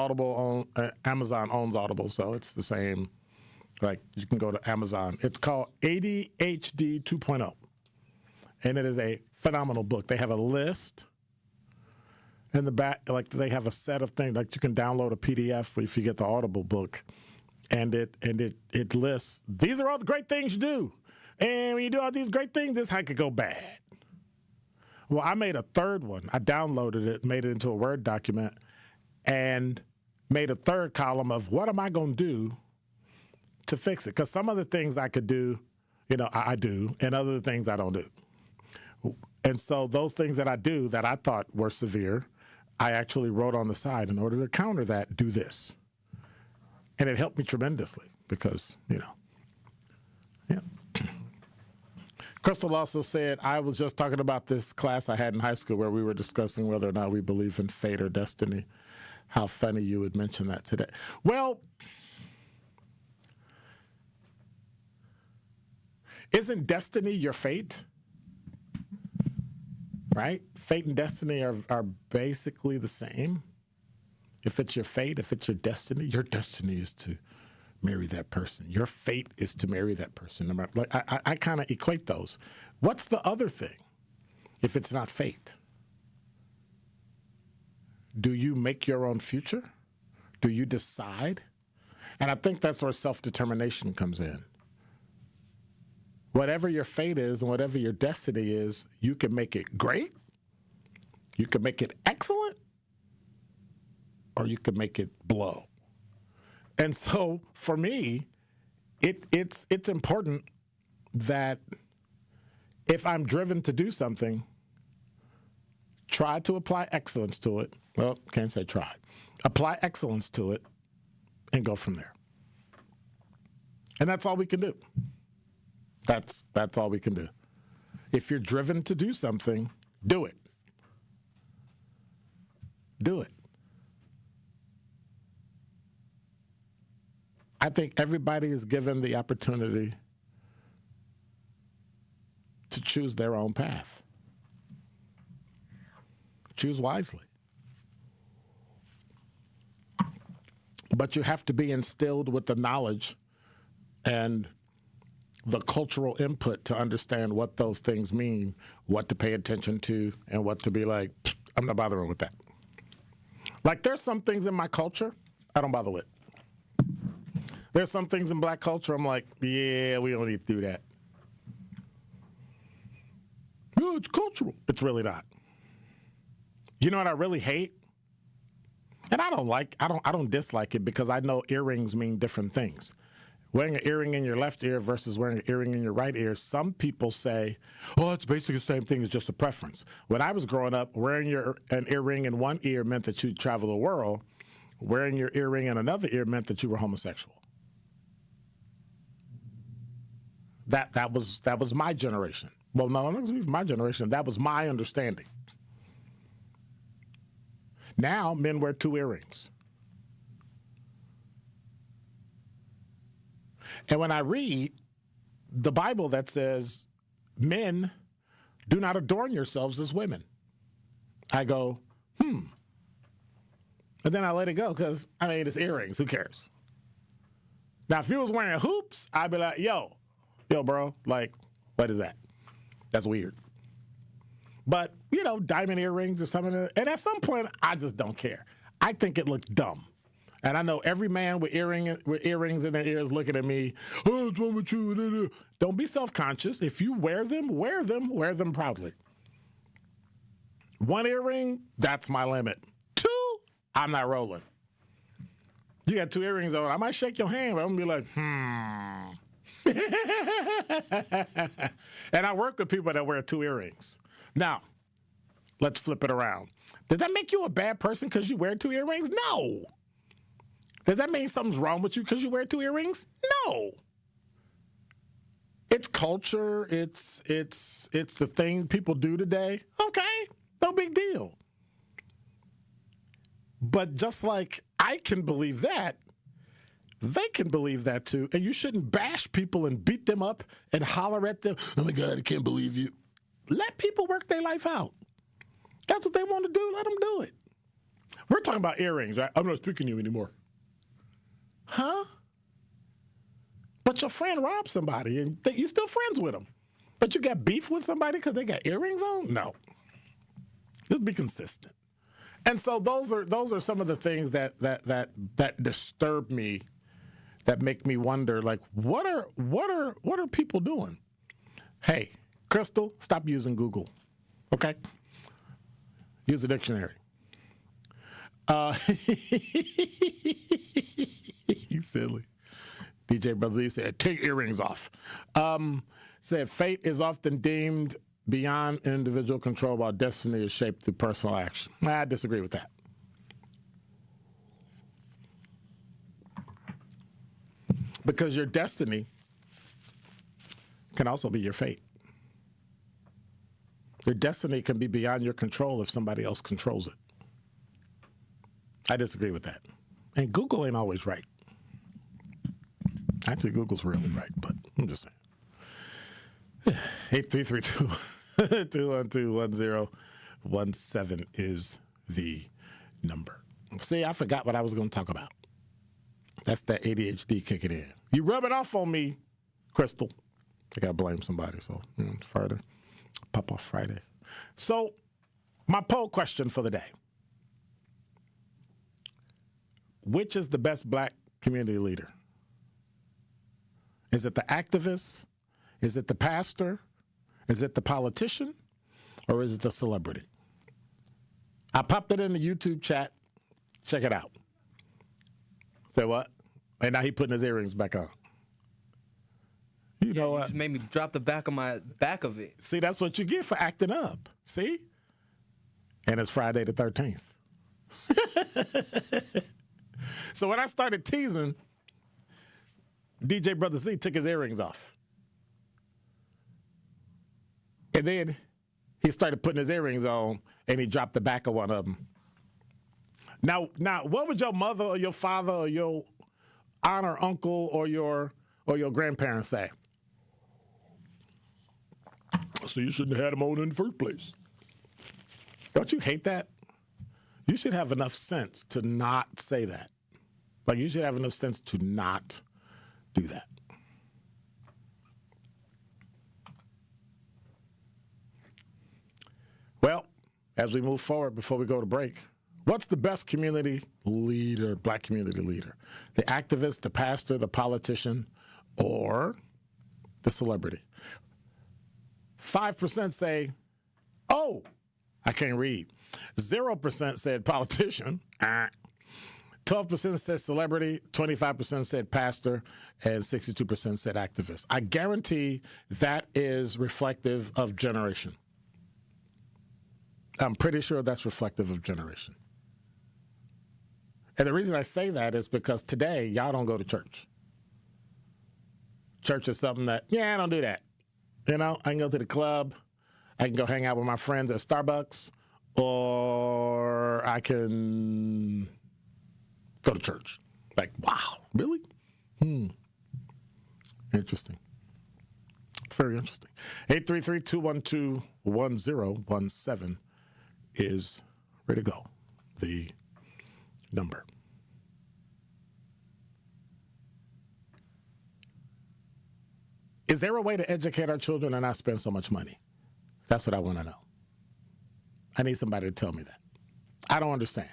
Amazon owns Audible, so it's the same. Like, you can go to Amazon. It's called ADHD 2.0, and it is a phenomenal book. They have a list in the back, like they have a set of things, like you can download a PDF if you get the Audible book. And it lists, these are all the great things you do. And when you do all these great things, this how it could go bad. Well, I made a third one. I downloaded it, made it into a Word document, and made a third column of what am I going to do to fix it? Because some of the things I could do, I do, and other things I don't do. And so those things that I do that I thought were severe, I actually wrote on the side, in order to counter that, do this. And it helped me tremendously because, yeah. Crystal also said, I was just talking about this class I had in high school where we were discussing whether or not we believe in fate or destiny. How funny you would mention that today. Well, isn't destiny your fate? Right? Fate and destiny are basically the same. If it's your fate, if it's your destiny is to marry that person. Your fate is to marry that person. Like I kind of equate those. What's the other thing if it's not fate? Do you make your own future? Do you decide? And I think that's where self-determination comes in. Whatever your fate is and whatever your destiny is, you can make it great, you can make it excellent, or you can make it blow. And so for me, it's important that if I'm driven to do something, try to apply excellence to it. Well, can't say try. Apply excellence to it and go from there. And that's all we can do. That's all we can do. If you're driven to do something, do it. Do it. I think everybody is given the opportunity to choose their own path. Choose wisely. But you have to be instilled with the knowledge and the cultural input to understand what those things mean, what to pay attention to, and what to be like, I'm not bothering with that. Like, there's some things in my culture I don't bother with. There's some things in black culture I'm like, yeah, we don't need to do that. No, it's cultural. It's really not. You know what I really hate? And I don't dislike it because I know earrings mean different things. Wearing an earring in your left ear versus wearing an earring in your right ear, some people say, oh, it's basically the same thing, it's just a preference. When I was growing up, wearing an earring in one ear meant that you travel the world. Wearing your earring in another ear meant that you were homosexual. That was my generation. Well, no, it wasn't my generation. That was my understanding. Now, men wear 2 earrings. And when I read the Bible that says, men, do not adorn yourselves as women, I go, And then I let it go because, it's earrings. Who cares? Now, if you was wearing hoops, I'd be like, yo, bro, like, what is that? That's weird. But, diamond earrings or something. And at some point, I just don't care. I think it looks dumb. And I know every man with earrings in their ears looking at me, oh, what's wrong with you? Don't be self-conscious. If you wear them proudly. 1 earring, that's my limit. 2, I'm not rolling. You got 2 earrings on, I might shake your hand, but I'm going to be like, And I work with people that wear 2 earrings. Now, let's flip it around. Does that make you a bad person because you wear 2 earrings? No. Does that mean something's wrong with you because you wear 2 earrings? No. It's culture. It's the thing people do today. Okay, no big deal. But just like I can believe that, they can believe that too. And you shouldn't bash people and beat them up and holler at them. Oh my God, I can't believe you. Let people work their life out. That's what they want to do. Let them do it. We're talking about earrings, right? I'm not speaking to you anymore. Huh? But your friend robbed somebody and you're still friends with them. But you got beef with somebody because they got earrings on? No. Just be consistent. And so those are some of the things that disturb me, that make me wonder, like, what are people doing? Hey, Crystal, stop using Google. Okay? Use a dictionary. You silly. DJ Brother Z said, take earrings off. Said, fate is often deemed beyond individual control while destiny is shaped through personal action. I disagree with that. Because your destiny can also be your fate. Your destiny can be beyond your control if somebody else controls it. I disagree with that. And Google ain't always right. Actually, Google's really right, but I'm just saying. 8332-212-1017 is the number. See, I forgot what I was going to talk about. That's that ADHD kicking in. You rub it off on me, Crystal. I got to blame somebody, so it's Friday. Pop off Friday. So, my poll question for the day. Which is the best black community leader? Is it the activist? Is it the pastor? Is it the politician? Or is it the celebrity? I popped it in the YouTube chat. Check it out. Say what? And now he putting his earrings back on. You know what? You just made me drop the back of it. See, that's what you get for acting up. See? And it's Friday the 13th. So when I started teasing, DJ Brother Z took his earrings off. And then he started putting his earrings on, and he dropped the back of one of them. Now, what would your mother or your father or your aunt or uncle or your grandparents say? So you shouldn't have had them on in the first place. Don't you hate that? You should have enough sense to not say that. Like, you should have enough sense to not do that. Well, as we move forward before we go to break, what's the best community leader, black community leader? The activist, the pastor, the politician, or the celebrity? 5% say, oh, I can't read. 0% said politician. 12% said celebrity, 25% said pastor, and 62% said activist. I guarantee that is reflective of generation. I'm pretty sure that's reflective of generation. And the reason I say that is because today, y'all don't go to church. Church is something that, I don't do that. You know, I can go to the club. I can go hang out with my friends at Starbucks. Or I can go to church. Like, wow, really? Interesting. It's very interesting. 833-212-1017 is ready to go. The number. Is there a way to educate our children and not spend so much money? That's what I want to know. I need somebody to tell me that. I don't understand.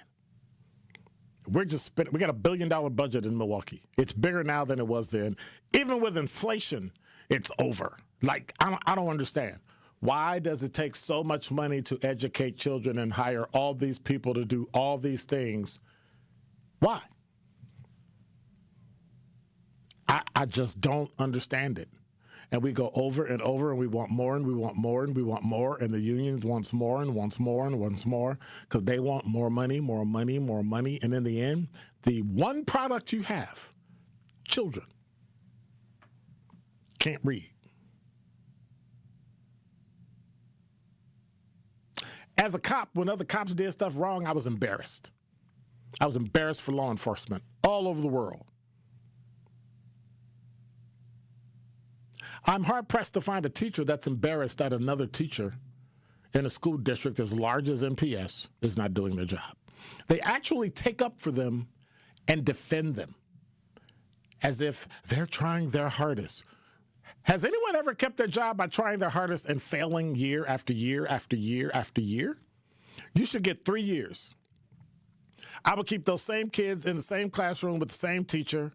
We got $1 billion budget in Milwaukee. It's bigger now than it was then. Even with inflation, it's over. Like, I don't understand. Why does it take so much money to educate children and hire all these people to do all these things? Why? I just don't understand it. And we go over and over, and we want more, and we want more, and we want more, and the union wants more and wants more and wants more because they want more money, more money, more money. And in the end, the one product you have, children, can't read. As a cop, when other cops did stuff wrong, I was embarrassed. I was embarrassed for law enforcement all over the world. I'm hard-pressed to find a teacher that's embarrassed that another teacher in a school district as large as MPS is not doing their job. They actually take up for them and defend them as if they're trying their hardest. Has anyone ever kept their job by trying their hardest and failing year after year after year after year? You should get 3 years. I would keep those same kids in the same classroom with the same teacher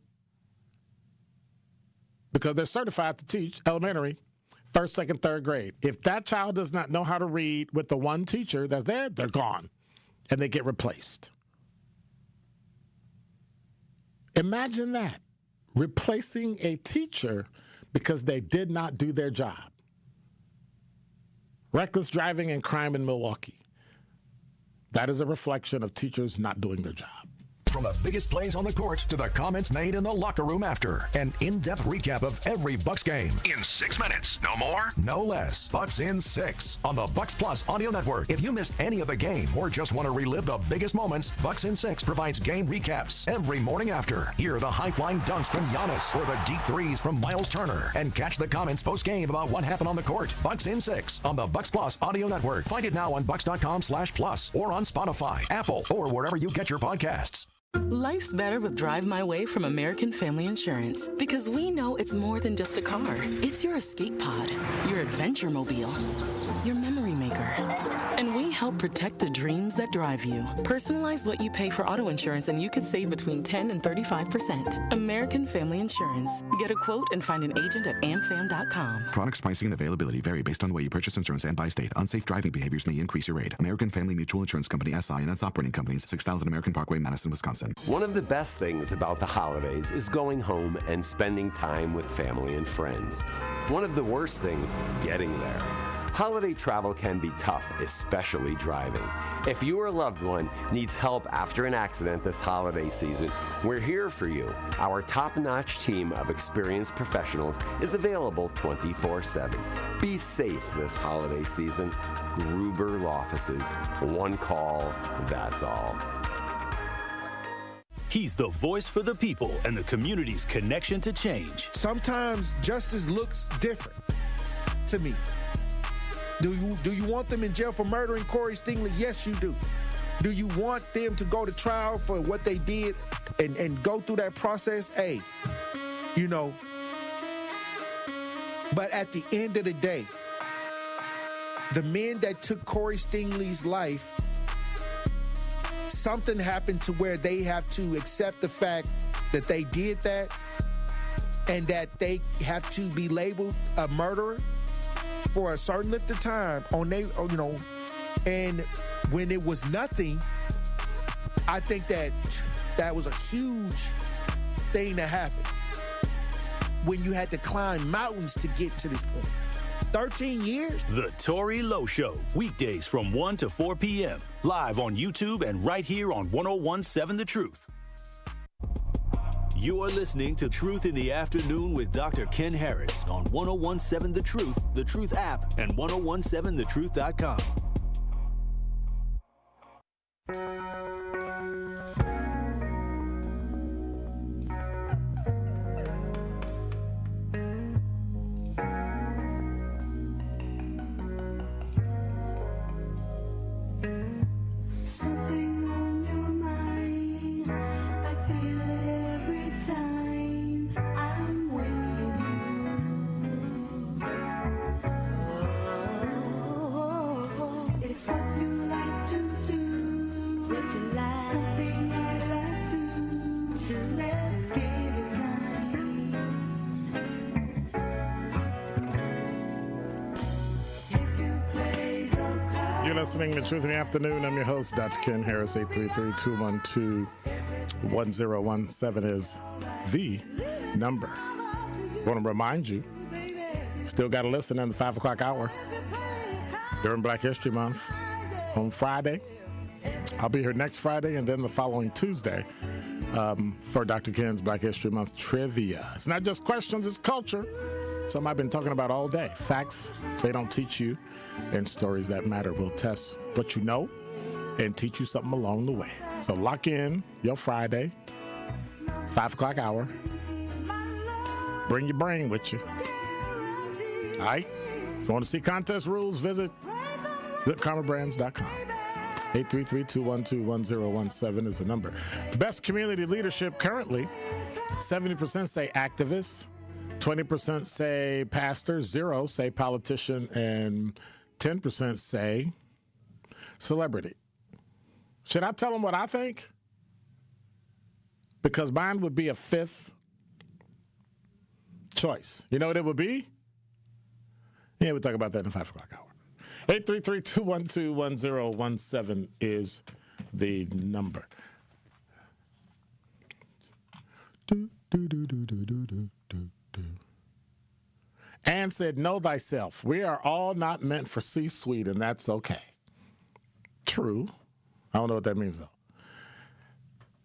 because they're certified to teach elementary, first, second, third grade. If that child does not know how to read with the one teacher that's there, they're gone, and they get replaced. Imagine that, replacing a teacher because they did not do their job. Reckless driving and crime in Milwaukee. That is a reflection of teachers not doing their job. From the biggest plays on the court to the comments made in the locker room after. An in-depth recap of every Bucks game. In 6 minutes. No more, no less. Bucks in 6 on the Bucks Plus audio network. If you missed any of the game or just want to relive the biggest moments, Bucks in 6 provides game recaps every morning after. Hear the high-flying dunks from Giannis or the deep threes from Miles Turner. And catch the comments post-game about what happened on the court. Bucks in 6 on the Bucks Plus audio network. Find it now on bucks.com/plus or on Spotify, Apple, or wherever you get your podcasts. Life's better with Drive My Way from American Family Insurance because we know it's more than just a car. It's your escape pod, your adventure mobile, your memory maker. And we help protect the dreams that drive you. Personalize what you pay for auto insurance and you could save between 10 and 35%. American Family Insurance. Get a quote and find an agent at amfam.com. Products, pricing, and availability vary based on the way you purchase insurance and by state. Unsafe driving behaviors may increase your rate. American Family Mutual Insurance Company, SI, and its operating companies, 6000 American Parkway, Madison, Wisconsin. One of the best things about the holidays is going home and spending time with family and friends. One of the worst things, getting there. Holiday travel can be tough, especially driving. If your loved one needs help after an accident this holiday season, we're here for you. Our top-notch team of experienced professionals is available 24/7. Be safe this holiday season. Gruber Law Offices. One call, that's all. He's the voice for the people and the community's connection to change. Sometimes justice looks different to me. Do you want them in jail for murdering Corey Stingley? Yes, you do. Do you want them to go to trial for what they did and go through that process? Hey, you know. But at the end of the day, the men that took Corey Stingley's life, something happened to where they have to accept the fact that they did that and that they have to be labeled a murderer for a certain length of time and when it was nothing, I think that that was a huge thing that happened when you had to climb mountains to get to this point. 13 years? The Tory Lowe Show, weekdays from 1 to 4 p.m., live on YouTube and right here on 101.7 The Truth. You are listening to Truth in the Afternoon with Dr. Ken Harris on 101.7 The Truth app, and 1017thetruth.com. Listening to Truth in the Afternoon. I'm your host, Dr. Ken Harris. 833-212-1017 is the number. Want to remind you, still got to listen in the 5 o'clock hour during Black History Month on Friday. I'll be here next Friday and then the following Tuesday for Dr. Ken's Black History Month trivia. It's not just questions, it's culture. Something I've been talking about all day. Facts they don't teach you and stories that matter. We'll test what you know and teach you something along the way. So lock in your Friday, 5 o'clock hour. Bring your brain with you. All right? If you want to see contest rules, visit goodkarmabrands.com. 833-212-1017 is the number. Best community leadership currently, 70% say activists, 20% say pastor, 0 say politician, and 10% say celebrity. Should I tell them what I think? Because mine would be a 5th choice. You know what it would be? Yeah, we'll talk about that in the 5 o'clock hour. 833-212-1017 is the number. Anne said, know thyself. We are all not meant for C-suite, and that's okay. True. I don't know what that means, though.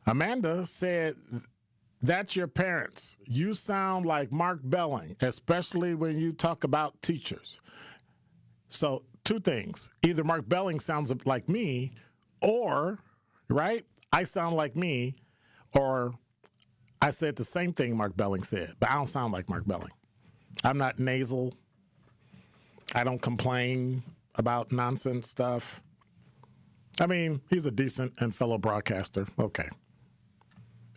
Amanda said, that's your parents. You sound like Mark Belling, especially when you talk about teachers. So, 2 things. Either Mark Belling sounds like me, or, right, I sound like me, or I said the same thing Mark Belling said, but I don't sound like Mark Belling. I'm not nasal. I don't complain about nonsense stuff. I mean, he's a decent and fellow broadcaster. Okay.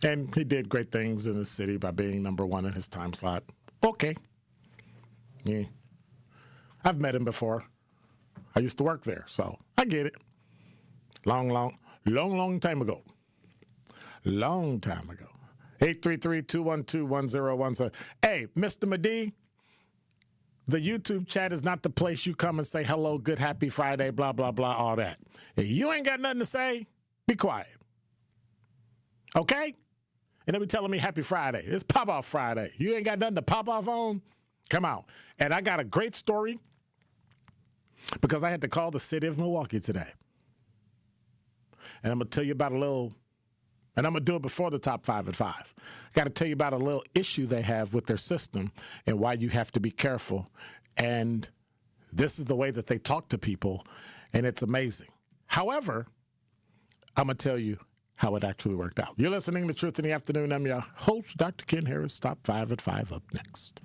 And he did great things in the city by being number 1 in his time slot. Okay. Yeah. I've met him before. I used to work there, so I get it. Long time ago. Long time ago. 833-212-1017. Hey, Mr. Medee, the YouTube chat is not the place you come and say hello, good, happy Friday, blah, blah, blah, all that. If you ain't got nothing to say, be quiet. Okay? And then be telling me happy Friday. It's pop-off Friday. You ain't got nothing to pop off on? Come out. And I got a great story because I had to call the city of Milwaukee today. And I'm going to tell you about a little, and I'm going to do it before the top 5 at 5. I got to tell you about a little issue they have with their system and why you have to be careful. And this is the way that they talk to people, and it's amazing. However, I'm going to tell you how it actually worked out. You're listening to Truth in the Afternoon. I'm your host, Dr. Ken Harris. Top 5 at 5 up next.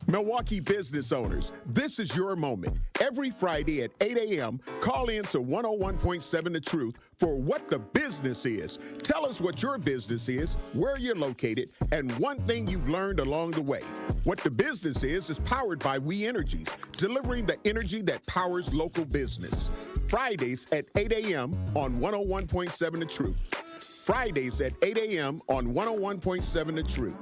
Milwaukee business owners, this is your moment. Every Friday at 8 a.m., call in to 101.7 The Truth for What the Business Is. Tell us what your business is, where you're located, and one thing you've learned along the way. What the Business is powered by We Energies, delivering the energy that powers local business. Fridays at 8 a.m. on 101.7 The Truth. Fridays at 8 a.m. on 101.7 The Truth.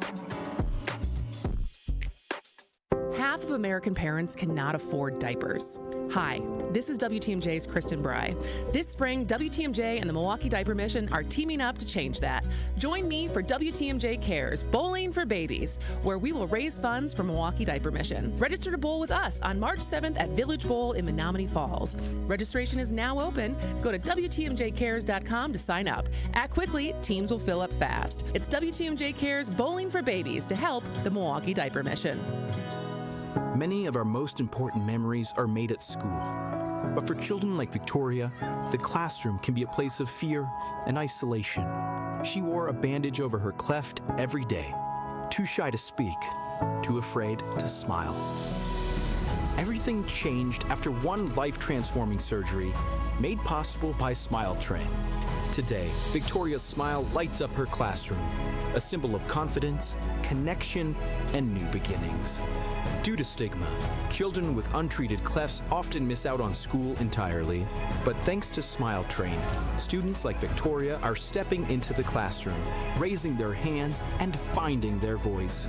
Half of American parents cannot afford diapers. Hi, this is WTMJ's Kristen Bry. This spring, WTMJ and the Milwaukee Diaper Mission are teaming up to change that. Join me for WTMJ Cares Bowling for Babies, where we will raise funds for Milwaukee Diaper Mission. Register to bowl with us on March 7th at Village Bowl in Menominee Falls. Registration is now open. Go to WTMJcares.com to sign up. Act quickly, teams will fill up fast. It's WTMJ Cares Bowling for Babies to help the Milwaukee Diaper Mission. Many of our most important memories are made at school. But for children like Victoria, the classroom can be a place of fear and isolation. She wore a bandage over her cleft every day, too shy to speak, too afraid to smile. Everything changed after one life-transforming surgery made possible by Smile Train. Today, Victoria's smile lights up her classroom, a symbol of confidence, connection, and new beginnings. Due to stigma, children with untreated clefts often miss out on school entirely. But thanks to Smile Train, students like Victoria are stepping into the classroom, raising their hands, and finding their voice.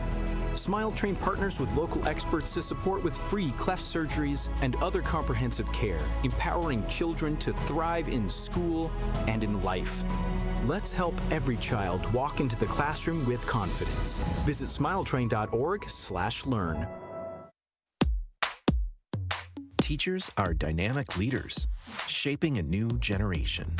Smile Train partners with local experts to support with free cleft surgeries and other comprehensive care, empowering children to thrive in school and in life. Let's help every child walk into the classroom with confidence. Visit smiletrain.org/learn. Teachers are dynamic leaders, shaping a new generation.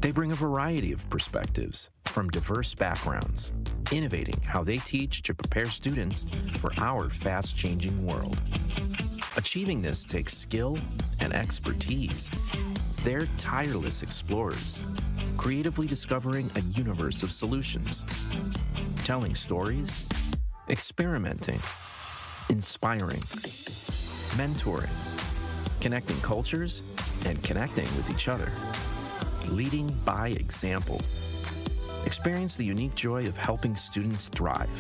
They bring a variety of perspectives from diverse backgrounds, innovating how they teach to prepare students for our fast-changing world. Achieving this takes skill and expertise. They're tireless explorers, creatively discovering a universe of solutions, telling stories, experimenting, inspiring, mentoring, connecting cultures, and connecting with each other. Leading by example. Experience the unique joy of helping students thrive.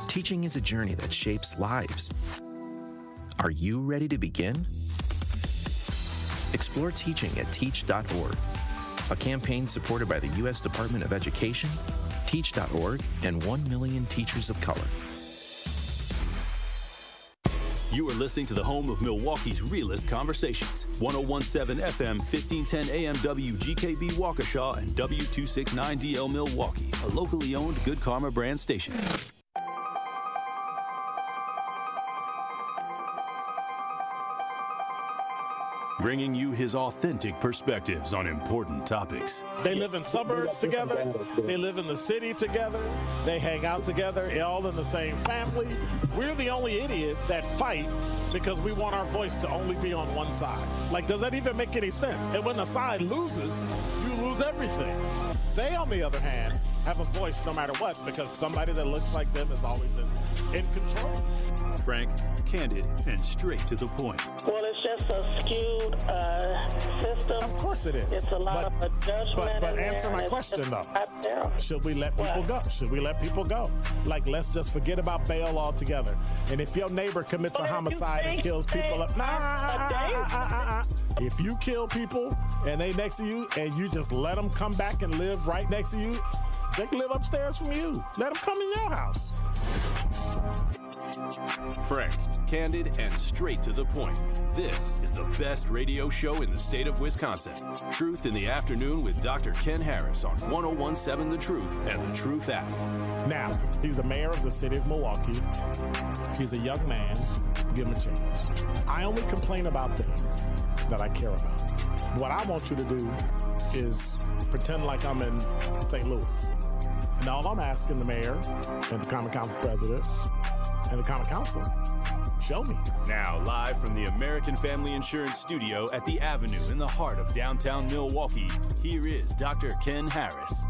Teaching is a journey that shapes lives. Are you ready to begin? Explore teaching at teach.org, a campaign supported by the U.S. Department of Education, Teach.org, and 1 million teachers of color. You are listening to the home of Milwaukee's realest conversations. 1017 FM, 1510 AM WGKB Waukesha, and W269DL Milwaukee, a locally owned Good Karma brand station. Bringing you his authentic perspectives on important topics. They live in suburbs together. They live in the city together. They hang out together, all in the same family. We're the only idiots that fight because we want our voice to only be on one side. Like, does that even make any sense? And when the side loses, you lose everything. They, on the other hand, have a voice no matter what because somebody that looks like them is always in control. Frank, candid, and straight to the point. Well, it's just a skewed system. Of course it is. It's a lot of judgment. But answer my question, though. Should we let people go? Should we let people go? Like, let's just forget about bail altogether. And if your neighbor commits a homicide and kills people up, if you kill people and they next to you and you just let them come back and live right next to you, they can live upstairs from you. Let them come in your house. Frank, candid, and straight to the point. This is the best radio show in the state of Wisconsin. Truth in the Afternoon with Dr. Ken Harris on 1017 The Truth and The Truth app. Now, he's the mayor of the city of Milwaukee. He's a young man. Give him a chance. I only complain about things that I care about. What I want you to do is pretend like I'm in St. Louis. And all I'm asking the mayor and the Common Council president and the Common Council, show me. Now, live from the American Family Insurance Studio at the Avenue in the heart of downtown Milwaukee, here is Dr. Ken Harris.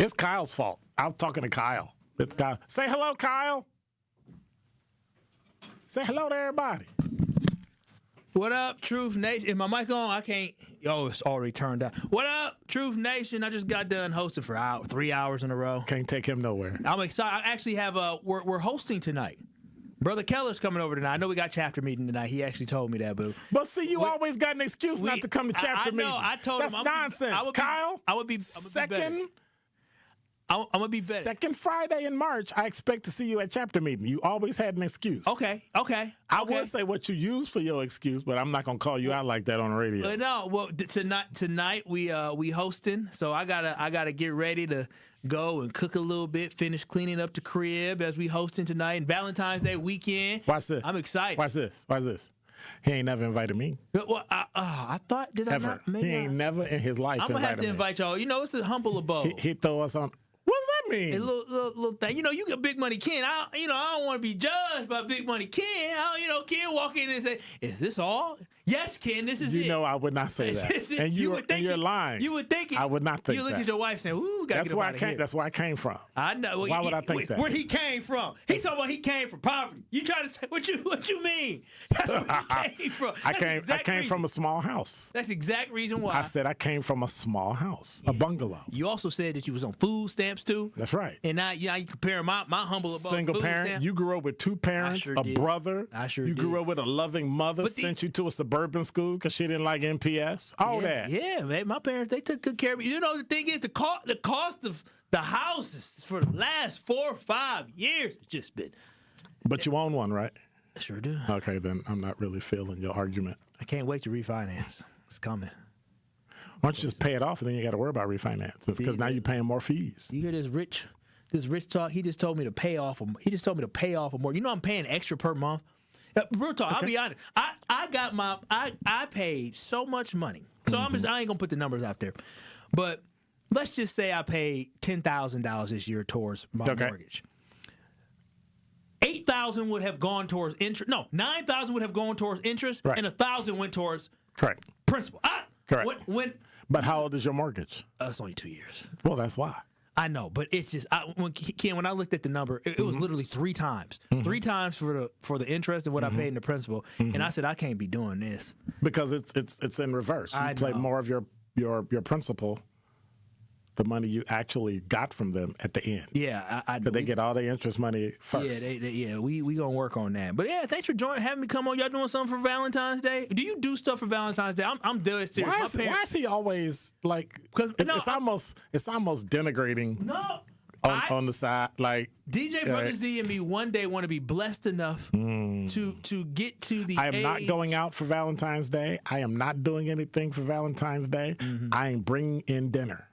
It's Kyle's fault. I was talking to Kyle. It's Kyle. Say hello, Kyle. Say hello to everybody. What up, Truth Nation? Is my mic on? I can't. Oh, it's already turned down. What up, Truth Nation? I just got done hosting for 3 hours in a row. Can't take him nowhere. I'm excited. I actually have we're hosting tonight. Brother Keller's coming over tonight. I know we got chapter meeting tonight. He actually told me that, boo. But see, you always got an excuse not to come to chapter meeting. I told him. That's nonsense. Kyle, I would be second. I'm gonna be better. Second Friday in March, I expect to see you at chapter meeting. You always had an excuse. Okay. I would say what you use for your excuse, but I'm not gonna call you out like that on the radio. No, well, tonight we hosting, so I gotta get ready to go and cook a little bit, finish cleaning up the crib as we hosting tonight and Valentine's Day weekend. Watch this. I'm excited. Watch this. He ain't never invited me. Well, I thought did ever. I not? Maybe he ain't never in his life. I'm gonna have to invite y'all. You know, it's a humble abode. He throw us on. What does that mean? A little thing. You know, you got Big Money Ken. I don't want to be judged by Big Money Ken. Ken walk in and say, "Is this all?" Yes, Ken, this is it. You know, I would not say that. And you're lying. You would think it. I would not think you look that. at your wife saying, "Ooh, gotta get him out of here." That's where I came from. I know. Why would I think that? Where he came from? He's talking about he came from poverty. You trying to say what you mean? That's where he came from. I came from a small house. That's the exact reason why. I said I came from a small house, a bungalow. You also said that you was on food stamps too. That's right. And now you compare my humble abode. Single food parent. stamp. You grew up with two parents, brother. I sure you did. grew up with a loving mother, sent you to a suburban school because she didn't like NPS. All that. Yeah, man. My parents, they took good care of me. You know, the thing is, the cost of the houses for the last 4 or 5 years has just been. But you own one, right? I sure do. Okay, then I'm not really feeling your argument. I can't wait to refinance. It's coming. Why don't you just pay it off and then you got to worry about refinance? Because now you're paying more fees. You hear this rich talk? He just told me to pay off him. He just told me to pay off more. You know, I'm paying extra per month. Real talk. Okay. I'll be honest. I paid so much money. So I ain't gonna put the numbers out there, but let's just say I paid $10,000 this year towards my mortgage. $8,000 would have gone towards interest. No, $9,000 would have gone towards interest, and $1,000 went towards principal. Correct. But how old is your mortgage? It's only 2 years. Well, that's why. I know, but it's just when I looked at the number, it was literally 3 times. 3 times for the interest of what I paid in the principal, and I said I can't be doing this because it's in reverse. You play more of your principal, the money you actually got from them at the end. Yeah, I they get all the interest money first. Yeah, we gonna work on that. But yeah, thanks for having me come on. Y'all doing something for Valentine's Day? Do you do stuff for Valentine's Day? I'm dead serious. Why is he always like? It's almost denigrating. No. On the side, like DJ Brother Z and me one day want to be blessed enough to get to the. I am not going out for Valentine's Day. I am not doing anything for Valentine's Day. I am bringing in dinner.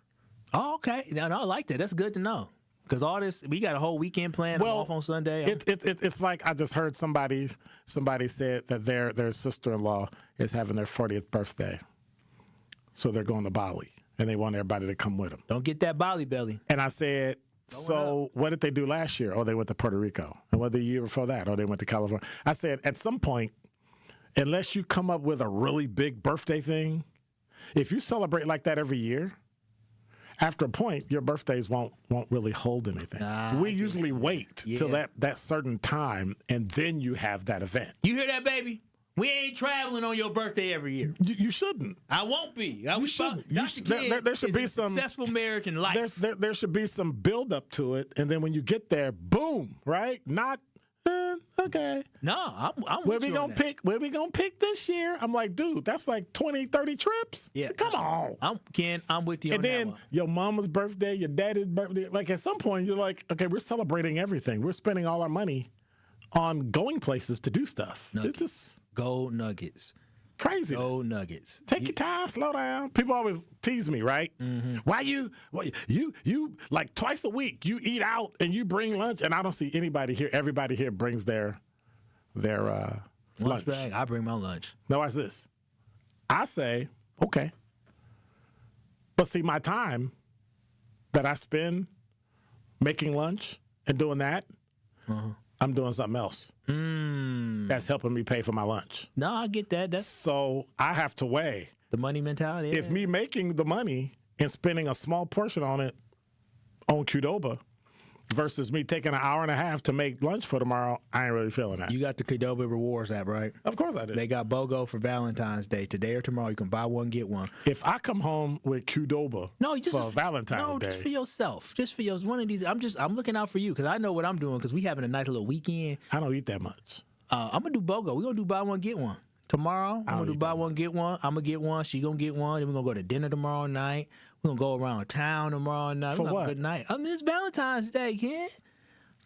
Oh, okay. No, I like that. That's good to know. Because all this, we got a whole weekend planned. I'm off on Sunday. It's like I just heard somebody said that their sister-in-law is having their 40th birthday, so they're going to Bali and they want everybody to come with them. Don't get that Bali belly. And I said, so what did they do last year? Oh, they went to Puerto Rico. And what the year before that? Oh, they went to California. I said, at some point, unless you come up with a really big birthday thing, if you celebrate like that every year. After a point, your birthdays won't really hold anything. We usually wait till that certain time, and then you have that event. You hear that, baby? We ain't traveling on your birthday every year. You shouldn't. I won't be. You shouldn't. There should be some successful marriage in life. There should be some build up to it, and then when you get there, boom, right? Not. Okay. No, I'm where we gonna pick? Where we gonna pick this year? I'm like, dude, that's like 20, 30 trips. Yeah, come on. I'm with you. And then your mama's birthday, your daddy's birthday. Like at some point, you're like, okay, we're celebrating everything. We're spending all our money on going places to do stuff. Nuggets. It's just go Nuggets. Crazy. Go Nuggets. Take your time, slow down. People always tease me, right? Why you like twice a week you eat out and you bring lunch, and I don't see anybody here. Everybody here brings their lunch bag. I bring my lunch. Now watch this. I say okay, but see my time that I spend making lunch and doing that. I'm doing something else. That's helping me pay for my lunch. No, I get that. So I have to weigh the money mentality. If me making the money and spending a small portion on it on Qdoba versus me taking an hour and a half to make lunch for tomorrow, I ain't really feeling that. You got the Qdoba Rewards app, right? Of course I did. They got BOGO for Valentine's Day. Today or tomorrow, you can buy one, get one. If I come home with Qdoba for Valentine's Day. just for yourself. Just for yours. One of these. I'm looking out for you because I know what I'm doing because we having a nice little weekend. I don't eat that much. I'm going to do BOGO. We're going to do buy one, get one. Tomorrow, I'm going to do buy one, get one. I'm going to get one. She going to get one. Then we're going to go to dinner tomorrow night. We're going to go around town tomorrow night. For we're gonna what? have a good night. I mean, it's Valentine's Day, Ken.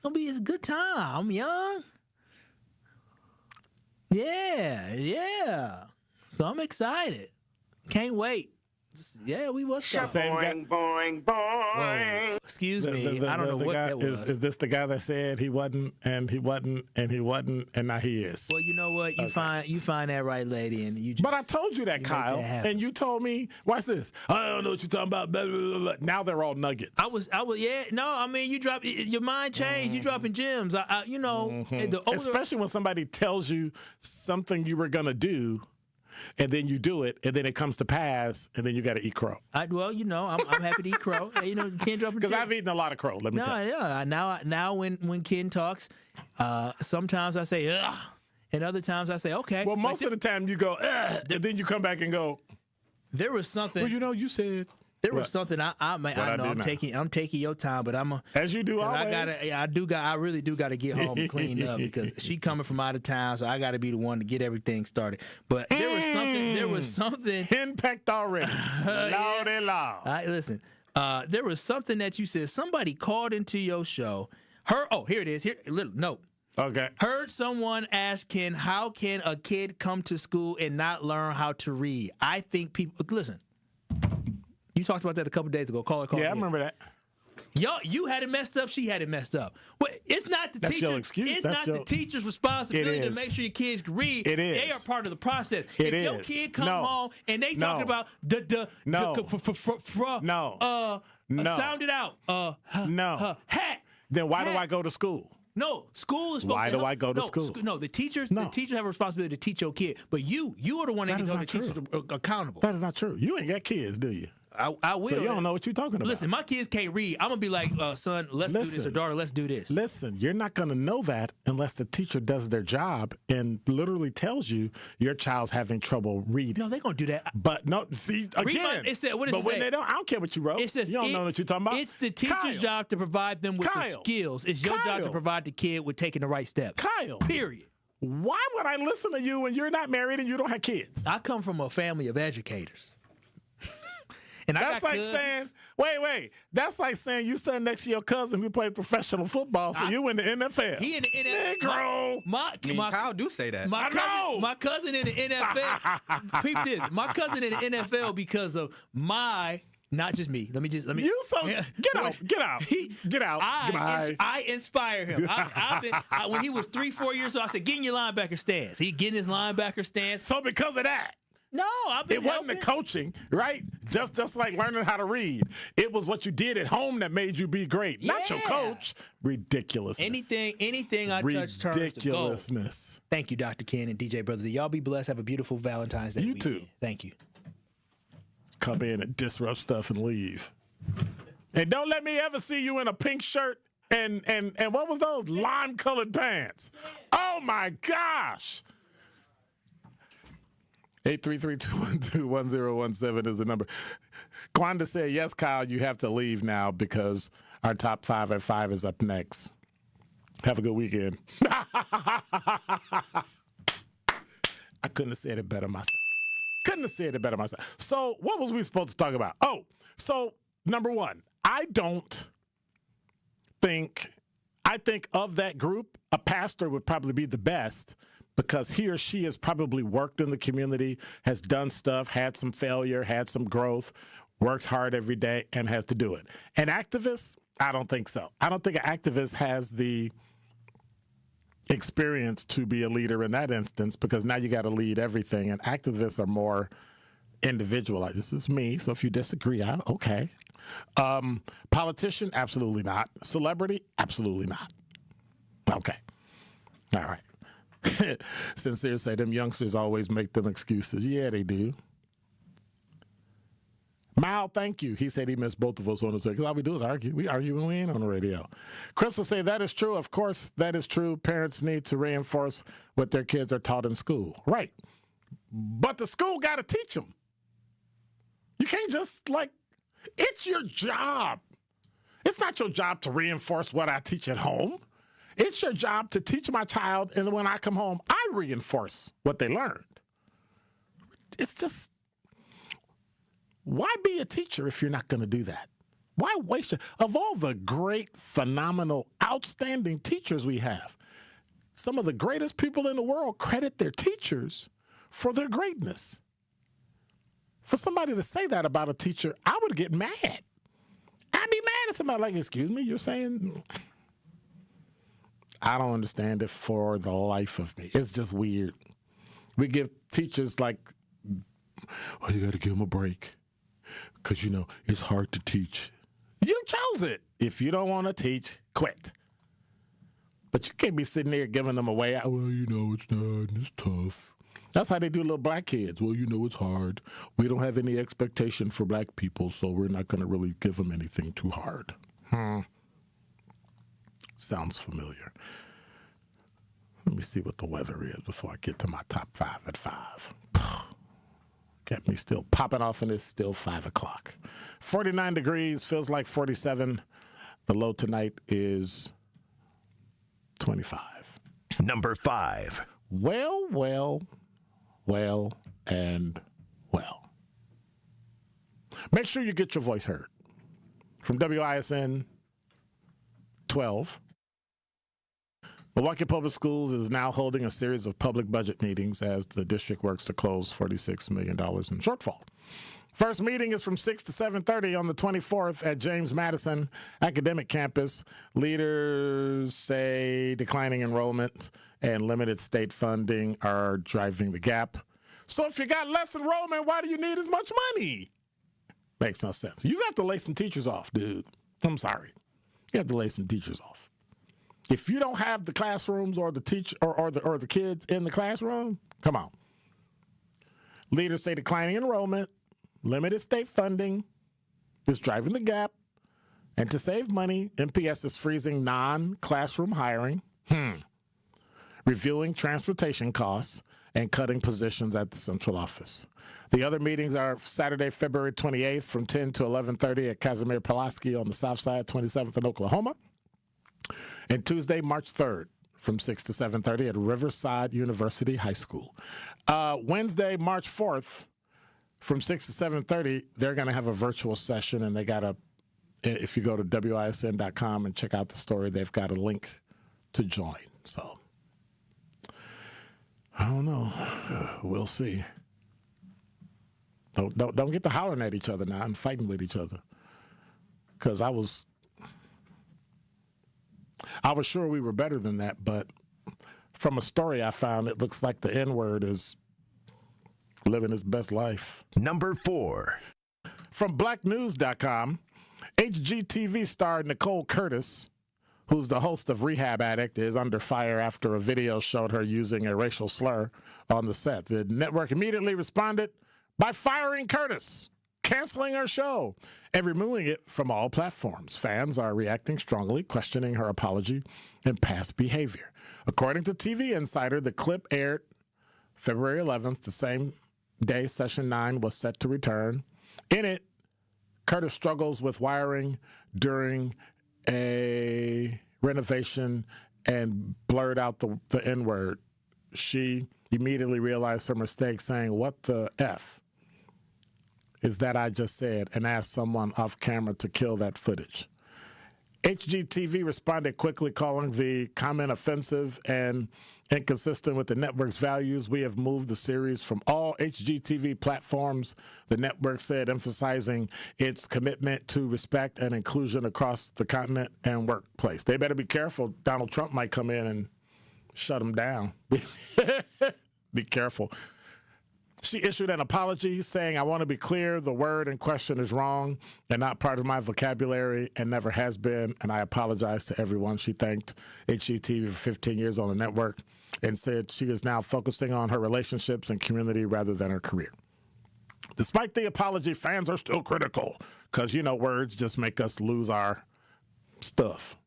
It's a good time. I'm young. Yeah. So I'm excited. Can't wait. Yeah, we was Boing, boing, boing. Excuse me. I don't know what that was. Is this the guy that said he wasn't, and he wasn't, and he wasn't, and now he is? Well, you know what? You find that right lady, and you. But I told you that, Kyle, and you told me, watch this. I don't know what you're talking about. Blah, blah, blah, blah. Now they're all nuggets. I was. Yeah. No, I mean, you drop your mind changed. You dropping gems. You know, the older, especially when somebody tells you something you were gonna do. And then you do it, and then it comes to pass, and then you got to eat crow. Well, you know, I'm happy to eat crow. You know, you can't drop because I've eaten a lot of crow. Let me tell you. Yeah. Now when Ken talks, sometimes I say ugh, and other times I say okay. Well, most of the time you go ugh, and then you come back and go. There was something. Well, you know, you said. There was something I know I'm taking your time, but as you do always. I really do gotta get home and clean up because she coming from out of town, so I gotta be the one to get everything started. But there was something henpecked already. Lordy law. Listen, there was something that you said. Somebody called into your show. Here it is. Here, a little note. Okay. Heard someone ask Ken, how can a kid come to school and not learn how to read? I think people listen. You talked about that a couple days ago. Call Yeah, I remember that. You had it messed up. She had it messed up. Well, it's not the teacher. It's not the teacher's responsibility to make sure your kids can read. It is. They are part of the process. If your kid come home and they talking about sound it out. Hat. Then why do I go to school? No, school is supposed Why to do I go to school? No, the teachers have a responsibility to teach your kid. But you are the one that gets the teachers accountable. That is not true. You ain't got kids, do you? I will. So you don't know what you're talking about. Listen, my kids can't read. I'm going to be like, son, let's do this, or daughter, let's do this. Listen, you're not going to know that unless the teacher does their job and literally tells you your child's having trouble reading. No, they're going to do that. But no, see, again. But when they don't, I don't care what you wrote. It says, you don't know what you're talking about. It's the teacher's job to provide them with the skills. It's your job to provide the kid with taking the right steps. Kyle. Period. Why would I listen to you when you're not married and you don't have kids? I come from a family of educators. And that's like saying, wait. That's like saying you stand next to your cousin who played professional football, so you in the NFL. He in the NFL. Negro. Kyle do say that. My cousin in the NFL. Peep this. My cousin in the NFL because of not just me. Let me. Get out. I inspire him. When he was 3-4 years old, I said, "Get in your linebacker stance." He get in his linebacker stance. So because of that. No, it wasn't the coaching, right? Just like learning how to read. It was what you did at home that made you be great, not your coach. Ridiculousness. Anything I touch turns to gold. Ridiculousness. Thank you, Dr. Ken and DJ Brothers. Y'all be blessed. Have a beautiful Valentine's Day. You too. Thank you. Come in and disrupt stuff and leave. And don't let me ever see you in a pink shirt and what was those lime-colored pants? Oh my gosh. 833-212-1017 is the number. Kwanda said, yes, Kyle, you have to leave now because our top 5 at 5 is up next. Have a good weekend. I couldn't have said it better myself. So what was we supposed to talk about? So number one, I think of that group, a pastor would probably be the best because he or she has probably worked in the community, has done stuff, had some failure, had some growth, works hard every day, and has to do it. An activist? I don't think so. I don't think an activist has the experience to be a leader in that instance because now you got to lead everything, and activists are more individualized. This is me, so if you disagree, okay. Politician? Absolutely not. Celebrity? Absolutely not. Okay. All right. Sincere say them youngsters always make them excuses. Yeah, they do. Mal, thank you. He said he missed both of us on the show because all we do is argue. We argue when we ain't on the radio. Chris will say that is true. Of course, that is true. Parents need to reinforce what their kids are taught in school. Right. But the school got to teach them. You can't just, it's your job. It's not your job to reinforce what I teach at home. It's your job to teach my child, and when I come home, I reinforce what they learned. It's just, why be a teacher if you're not going to do that? Why waste it? Of all the great, phenomenal, outstanding teachers we have, some of the greatest people in the world credit their teachers for their greatness. For somebody to say that about a teacher, I would get mad. I'd be mad at somebody like, excuse me, you're saying... I don't understand it for the life of me. It's just weird. We give teachers you got to give them a break because, it's hard to teach. You chose it. If you don't want to teach, quit. But you can't be sitting there giving them away. Well, it's not. It's tough. That's how they do little black kids. Well, it's hard. We don't have any expectation for black people, so we're not going to really give them anything too hard. Sounds familiar. Let me see what the weather is before I get to my top 5 at 5. Got me still popping off, and it's still 5 o'clock. 49 degrees, feels like 47. The low tonight is 25. Number 5. Well, and well. Make sure you get your voice heard. From WISN 12. Milwaukee Public Schools is now holding a series of public budget meetings as the district works to close $46 million in shortfall. First meeting is from 6 to 7:30 on the 24th at James Madison Academic Campus. Leaders say declining enrollment and limited state funding are driving the gap. So if you got less enrollment, why do you need as much money? Makes no sense. You have to lay some teachers off, dude. I'm sorry. You have to lay some teachers off. If you don't have the classrooms or the teacher or the kids in the classroom, come on. Leaders say declining enrollment, limited state funding is driving the gap, and to save money, MPS is freezing non-classroom hiring, reviewing transportation costs, and cutting positions at the central office. The other meetings are Saturday, February 28th from 10 to 11:30 at Casimir Pulaski on the south side, 27th in Oklahoma. And Tuesday, March 3rd, from 6 to 7:30 at Riverside University High School. Wednesday, March 4th, from 6 to 7:30, they're going to have a virtual session, and they got if you go to WISN.com and check out the story, they've got a link to join. So, I don't know. We'll see. Don't get to hollering at each other now and fighting with each other. Because I was sure we were better than that, but from a story I found, it looks like the N-word is living his best life. Number 4. From blacknews.com, HGTV star Nicole Curtis, who's the host of Rehab Addict, is under fire after a video showed her using a racial slur on the set. The network immediately responded by firing Curtis, canceling her show, and removing it from all platforms. Fans are reacting strongly, questioning her apology and past behavior. According to TV Insider, the clip aired February 11th, the same day Session 9 was set to return. In it, Curtis struggles with wiring during a renovation and blurred out the N-word. She immediately realized her mistake, saying, "What the F is that I just said?" and asked someone off camera to kill that footage. HGTV responded quickly, calling the comment offensive and inconsistent with the network's values. "We have moved the series from all HGTV platforms," the network said, emphasizing its commitment to respect and inclusion across the continent and workplace. They better be careful. Donald Trump might come in and shut them down. Be careful. She issued an apology saying, "I want to be clear, the word in question is wrong and not part of my vocabulary and never has been, and I apologize to everyone." She thanked HGTV for 15 years on the network and said she is now focusing on her relationships and community rather than her career. Despite the apology, fans are still critical because, words just make us lose our stuff,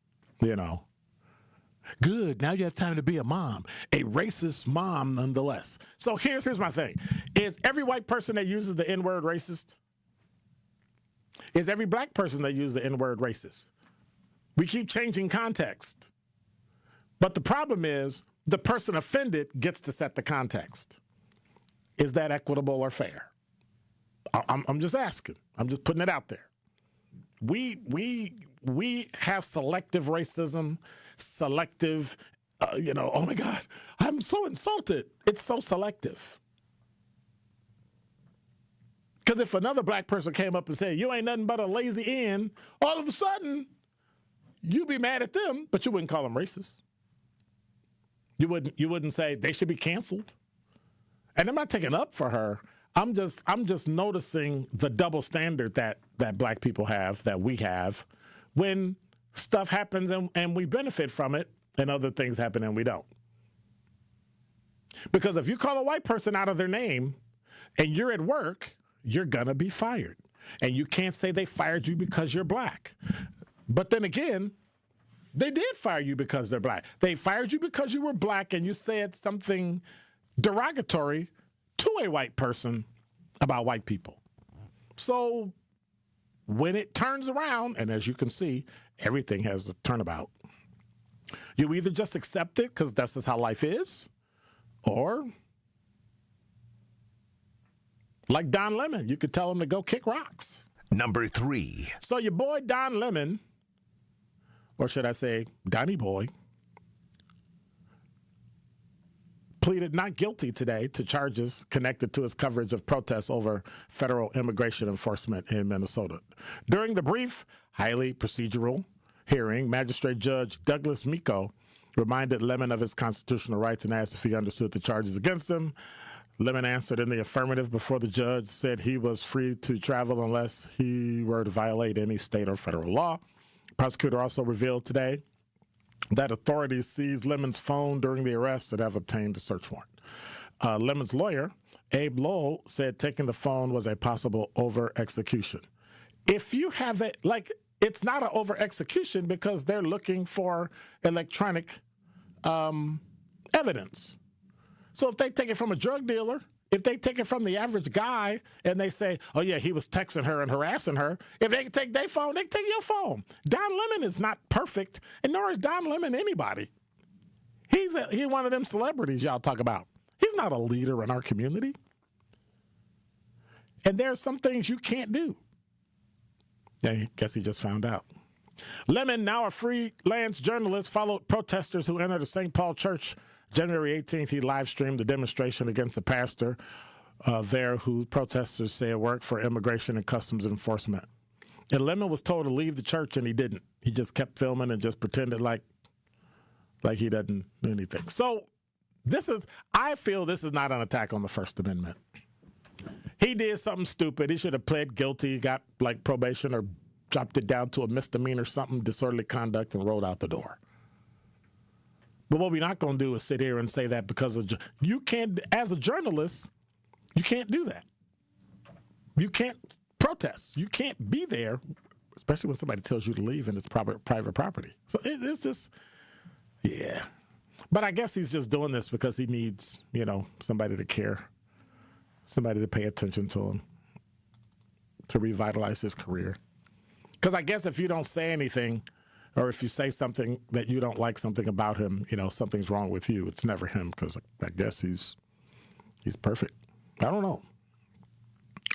Good, now you have time to be a mom. A racist mom nonetheless. So here's my thing. Is every white person that uses the N-word racist? Is every black person that uses the N-word racist? We keep changing context. But the problem is the person offended gets to set the context. Is that equitable or fair? I'm just asking. I'm just putting it out there. We have selective racism, selective, oh my God, I'm so insulted. It's so selective. Because if another black person came up and said, you ain't nothing but a lazy N, all of a sudden, you'd be mad at them, but you wouldn't call them racist. You wouldn't say they should be canceled. And I'm not taking up for her. I'm just noticing the double standard that black people have, that we have, when stuff happens and we benefit from it, and other things happen and we don't. Because if you call a white person out of their name and you're at work, you're gonna be fired. And you can't say they fired you because you're black. But then again, they did fire you because they're black. They fired you because you were black and you said something derogatory to a white person about white people. So when it turns around, and as you can see, everything has a turnabout, you either just accept it because that's just how life is, or like Don Lemon, you could tell him to go kick rocks. Number 3. So your boy Don Lemon, or should I say Donnie Boy, pleaded not guilty today to charges connected to his coverage of protests over federal immigration enforcement in Minnesota. During the brief, highly procedural hearing, Magistrate Judge Douglas Miko reminded Lemon of his constitutional rights and asked if he understood the charges against him. Lemon answered in the affirmative before the judge, said he was free to travel unless he were to violate any state or federal law. Prosecutor also revealed today that authorities seized Lemon's phone during the arrest and have obtained a search warrant. Lemon's lawyer, Abe Lowell, said taking the phone was a possible over-execution. If you have it, it's not an over-execution because they're looking for electronic evidence. So if they take it from a drug dealer, if they take it from the average guy and they say, oh yeah, he was texting her and harassing her, if they can take their phone, they can take your phone. Don Lemon is not perfect, and nor is Don Lemon anybody. He's one of them celebrities y'all talk about. He's not a leader in our community. And there are some things you can't do. I guess he just found out. Lemon, now a freelance journalist, followed protesters who entered the St. Paul Church January 18th. He live-streamed the demonstration against a pastor there who protesters say worked for Immigration and Customs Enforcement. And Lemon was told to leave the church, and he didn't. He just kept filming and just pretended like he doesn't do anything. So I feel this is not an attack on the First Amendment. He did something stupid. He should have pled guilty, got probation, or dropped it down to a misdemeanor, something, disorderly conduct, and rolled out the door. But what we're not going to do is sit here and say that because you can't, as a journalist, you can't do that. You can't protest. You can't be there, especially when somebody tells you to leave and it's private property. So it's just, yeah. But I guess he's just doing this because he needs, somebody to care, somebody to pay attention to him, to revitalize his career. Because I guess if you don't say anything, or if you say something that you don't like something about him, something's wrong with you. It's never him, because I guess he's perfect. I don't know.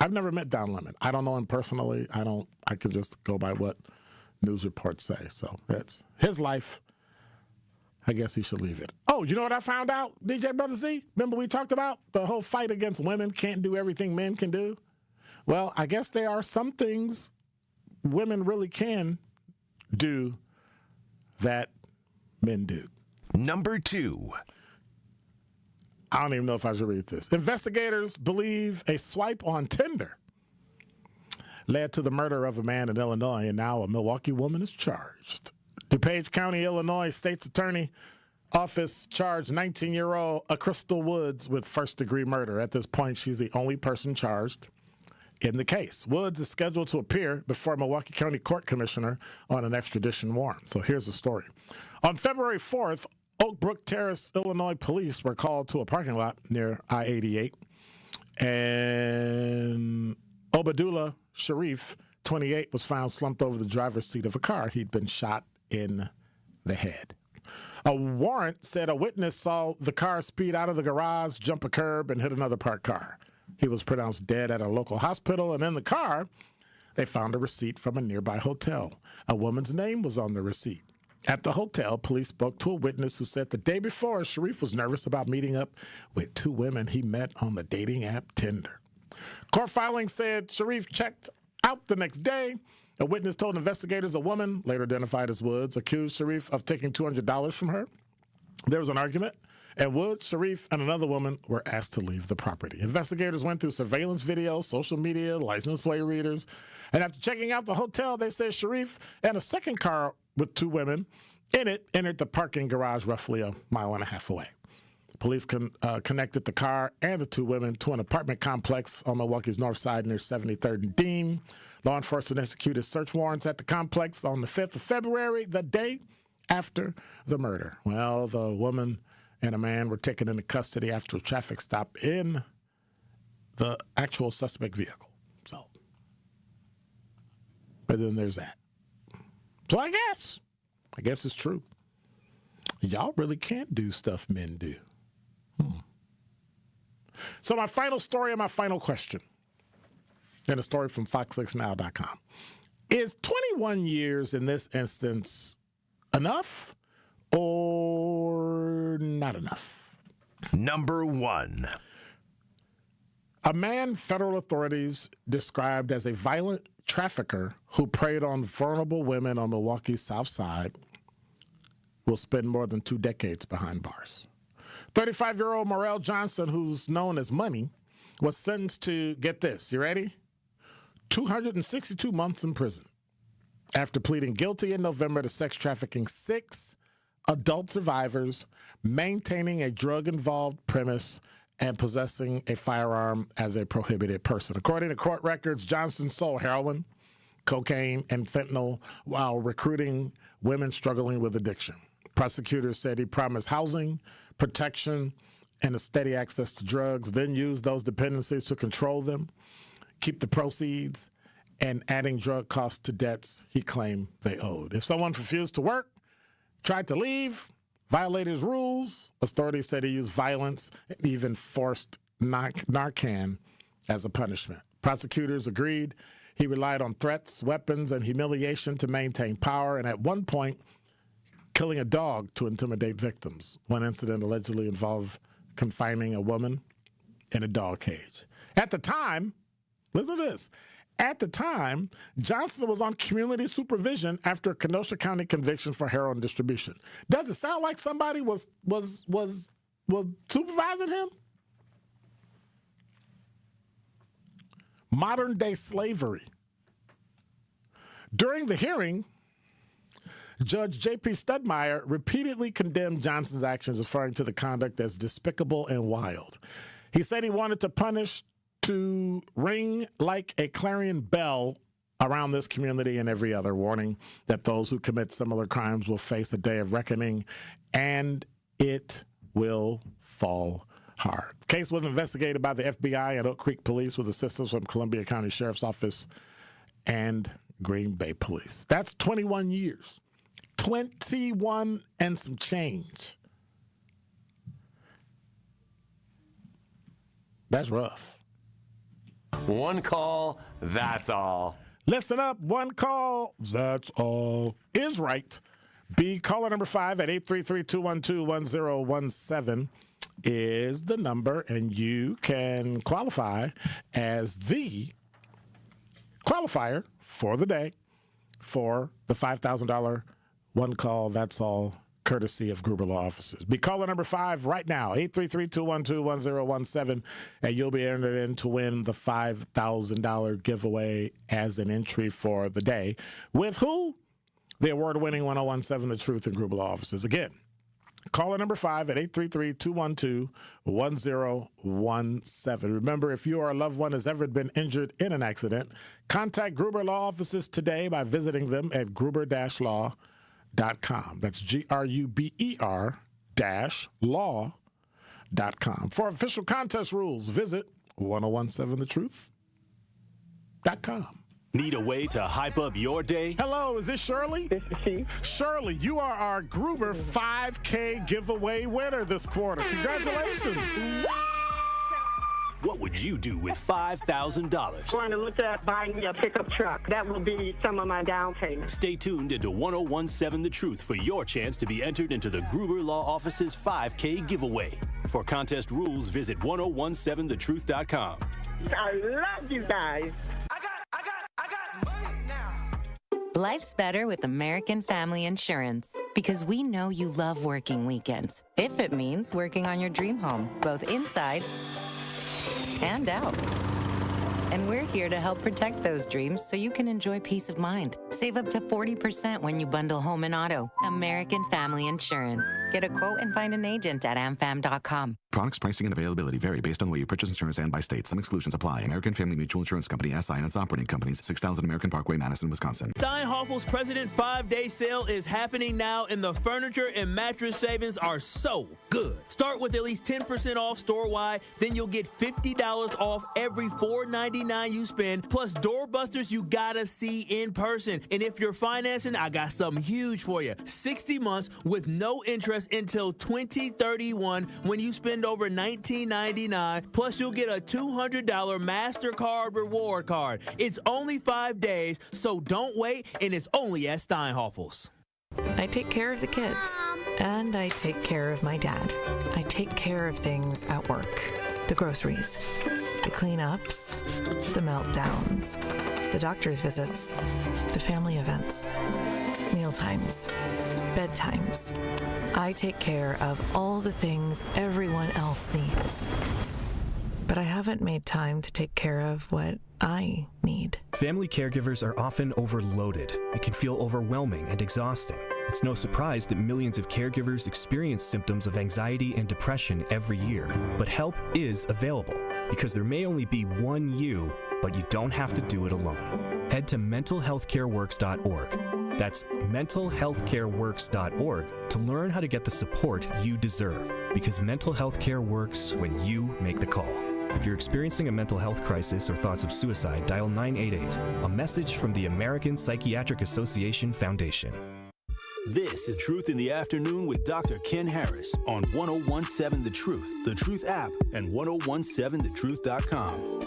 I've never met Don Lemon. I don't know him personally. I can just go by what news reports say. So that's his life. I guess he should leave it. Oh, you know what I found out, DJ Brother Z? Remember we talked about the whole fight against women can't do everything men can do? Well, I guess there are some things women really can do that men do. Number 2. I don't even know if I should read this. Investigators believe a swipe on Tinder led to the murder of a man in Illinois, and now a Milwaukee woman is charged. DuPage County, Illinois State's Attorney Office charged 19-year-old Crystal Woods with first-degree murder. At this point, she's the only person charged. in the case. Woods is scheduled to appear before a Milwaukee County Court Commissioner on an extradition warrant. So here's the story. On February 4th, Oak Brook Terrace, Illinois police were called to a parking lot near I-88. And Obadullah Sharif, 28, was found slumped over the driver's seat of a car. He'd been shot in the head. A warrant said a witness saw the car speed out of the garage, jump a curb, and hit another parked car. He was pronounced dead at a local hospital, and in the car, they found a receipt from a nearby hotel. A woman's name was on the receipt. At the hotel, police spoke to a witness who said the day before, Sharif was nervous about meeting up with two women he met on the dating app Tinder. Court filings said Sharif checked out the next day. A witness told investigators a woman, later identified as Woods, accused Sharif of taking $200 from her. There was an argument, and Woods, Sharif, and another woman were asked to leave the property. Investigators went through surveillance video, social media, license plate readers, and after checking out the hotel, they said Sharif and a second car with two women in it entered the parking garage roughly a mile and a half away. Police connected the car and the two women to an apartment complex on Milwaukee's north side near 73rd and Dean. Law enforcement executed search warrants at the complex on the 5th of February, the day after the murder. Well, the woman and a man were taken into custody after a traffic stop in the actual suspect vehicle. So, but then there's that. So I guess it's true. Y'all really can't do stuff men do. So my final story and my final question, and a story from fox6now.com. Is 21 years in this instance enough or not enough? Number one. A man federal authorities described as a violent trafficker who preyed on vulnerable women on Milwaukee's South Side will spend more than 2 decades behind bars. 35-year-old Morel Johnson, who's known as Money, was sentenced to, get this, you ready? 262 months in prison after pleading guilty in November to sex trafficking 6 adult survivors, maintaining a drug-involved premise, and possessing a firearm as a prohibited person. According to court records, Johnson sold heroin, cocaine, and fentanyl while recruiting women struggling with addiction. Prosecutors said he promised housing, protection, and a steady access to drugs, then used those dependencies to control them, keep the proceeds, and adding drug costs to debts he claimed they owed. If someone refused to work, tried to leave, violated his rules, authorities said he used violence and even forced Narcan as a punishment. Prosecutors agreed he relied on threats, weapons, and humiliation to maintain power, and at one point, killing a dog to intimidate victims. One incident allegedly involved confining a woman in a dog cage. At the time, listen to this. At the time, Johnson was on community supervision after a Kenosha County conviction for heroin distribution. Does it sound like somebody was supervising him? Modern day slavery. During the hearing, Judge J.P. Studmeyer repeatedly condemned Johnson's actions, referring to the conduct as despicable and wild. He said he wanted to punish to ring like a clarion bell around this community and every other, warning that those who commit similar crimes will face a day of reckoning, and it will fall hard. The case was investigated by the FBI and Oak Creek Police with assistance from Columbia County Sheriff's Office and Green Bay Police. That's 21 years. 21 and some change. That's rough. One call, that's all. Listen up, one call, that's all is right. Be caller number 5 at 833-212-1017 is the number, and you can qualify as the qualifier for the day for the $5,000 one call, that's all, courtesy of Gruber Law Offices. Be caller number 5 right now, 833-212-1017, and you'll be entered in to win the $5,000 giveaway as an entry for the day. With who? The award-winning 1017 The Truth and Gruber Law Offices. Again, Caller number 5 at 833-212-1017. Remember, if you or a loved one has ever been injured in an accident, contact Gruber Law Offices today by visiting them at gruber-law.com. That's gruber-law.com. For official contest rules, visit 1017thetruth.com. Need a way to hype up your day? Hello, is this Shirley? This is she. Shirley, you are our Gruber 5K giveaway winner this quarter. Congratulations. What would you do with $5,000? Going to look at buying me a pickup truck. That will be some of my down payment. Stay tuned into 1017 The Truth for your chance to be entered into the Gruber Law Office's 5K giveaway. For contest rules, visit 1017thetruth.com. I love you guys. Life's better with American Family Insurance because we know you love working weekends. If it means working on your dream home, both inside and out. And we're here to help protect those dreams so you can enjoy peace of mind. Save up to 40% when you bundle home and auto. American Family Insurance. Get a quote and find an agent at amfam.com. Products, pricing, and availability vary based on the way you purchase insurance and by state. Some exclusions apply. American Family Mutual Insurance Company, SI, and its operating companies, 6000 American Parkway, Madison, Wisconsin. Steinhoffel's President 5-Day Sale is happening now, and the furniture and mattress savings are so good. Start with at least 10% off store-wide, then you'll get $50 off every $4.99 you spend, plus doorbusters you gotta see in person. And if you're financing, I got something huge for you. 60 months with no interest until 2031 when you spend over $19.99, plus you'll get a $200 MasterCard reward card. It's only 5 days, so don't wait, and it's only at Steinhoffel's. I take care of the kids, and I take care of my dad. I take care of things at work. The groceries, the cleanups, the meltdowns, the doctor's visits, the family events, mealtimes, bedtimes. I take care of all the things everyone else needs. But I haven't made time to take care of what I need. Family caregivers are often overloaded. It can feel overwhelming and exhausting. It's no surprise that millions of caregivers experience symptoms of anxiety and depression every year. But help is available because there may only be one you, but you don't have to do it alone. Head to mentalhealthcareworks.org. That's mentalhealthcareworks.org to learn how to get the support you deserve, because mental health care works when you make the call. If you're experiencing a mental health crisis or thoughts of suicide, dial 988, a message from the American Psychiatric Association Foundation. This is Truth in the Afternoon with Dr. Ken Harris on 1017 The Truth app, and 1017thetruth.com.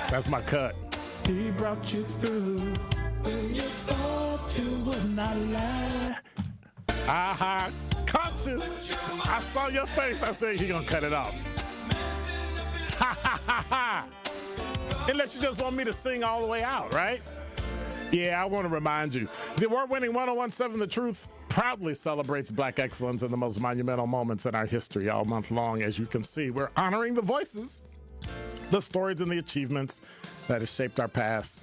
That's my cut. He brought you through when you thought you would not lie. Aha, caught you. I saw your face. I said he gonna cut it off. Ha ha ha ha. Unless you just want me to sing all the way out, right? Yeah, I want to remind you. The award-winning 1017 The Truth proudly celebrates Black excellence in the most monumental moments in our history all month long. As you can see, we're honoring the voices, the stories, and the achievements that have shaped our past,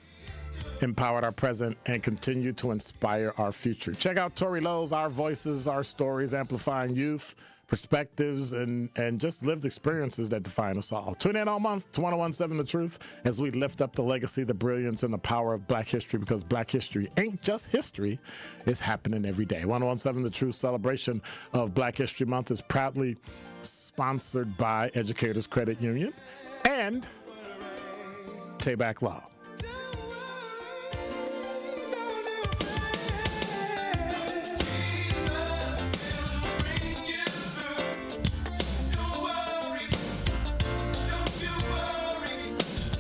empowered our present, and continue to inspire our future. Check out Tori Lowe's Our Voices, Our Stories, Amplifying Youth, Perspectives, and just lived experiences that define us all. Tune in all month to 101.7 The Truth as we lift up the legacy, the brilliance, and the power of Black history, because Black history ain't just history, it's happening every day. 101.7 The Truth celebration of Black History Month is proudly sponsored by Educators Credit Union and Tayback Law.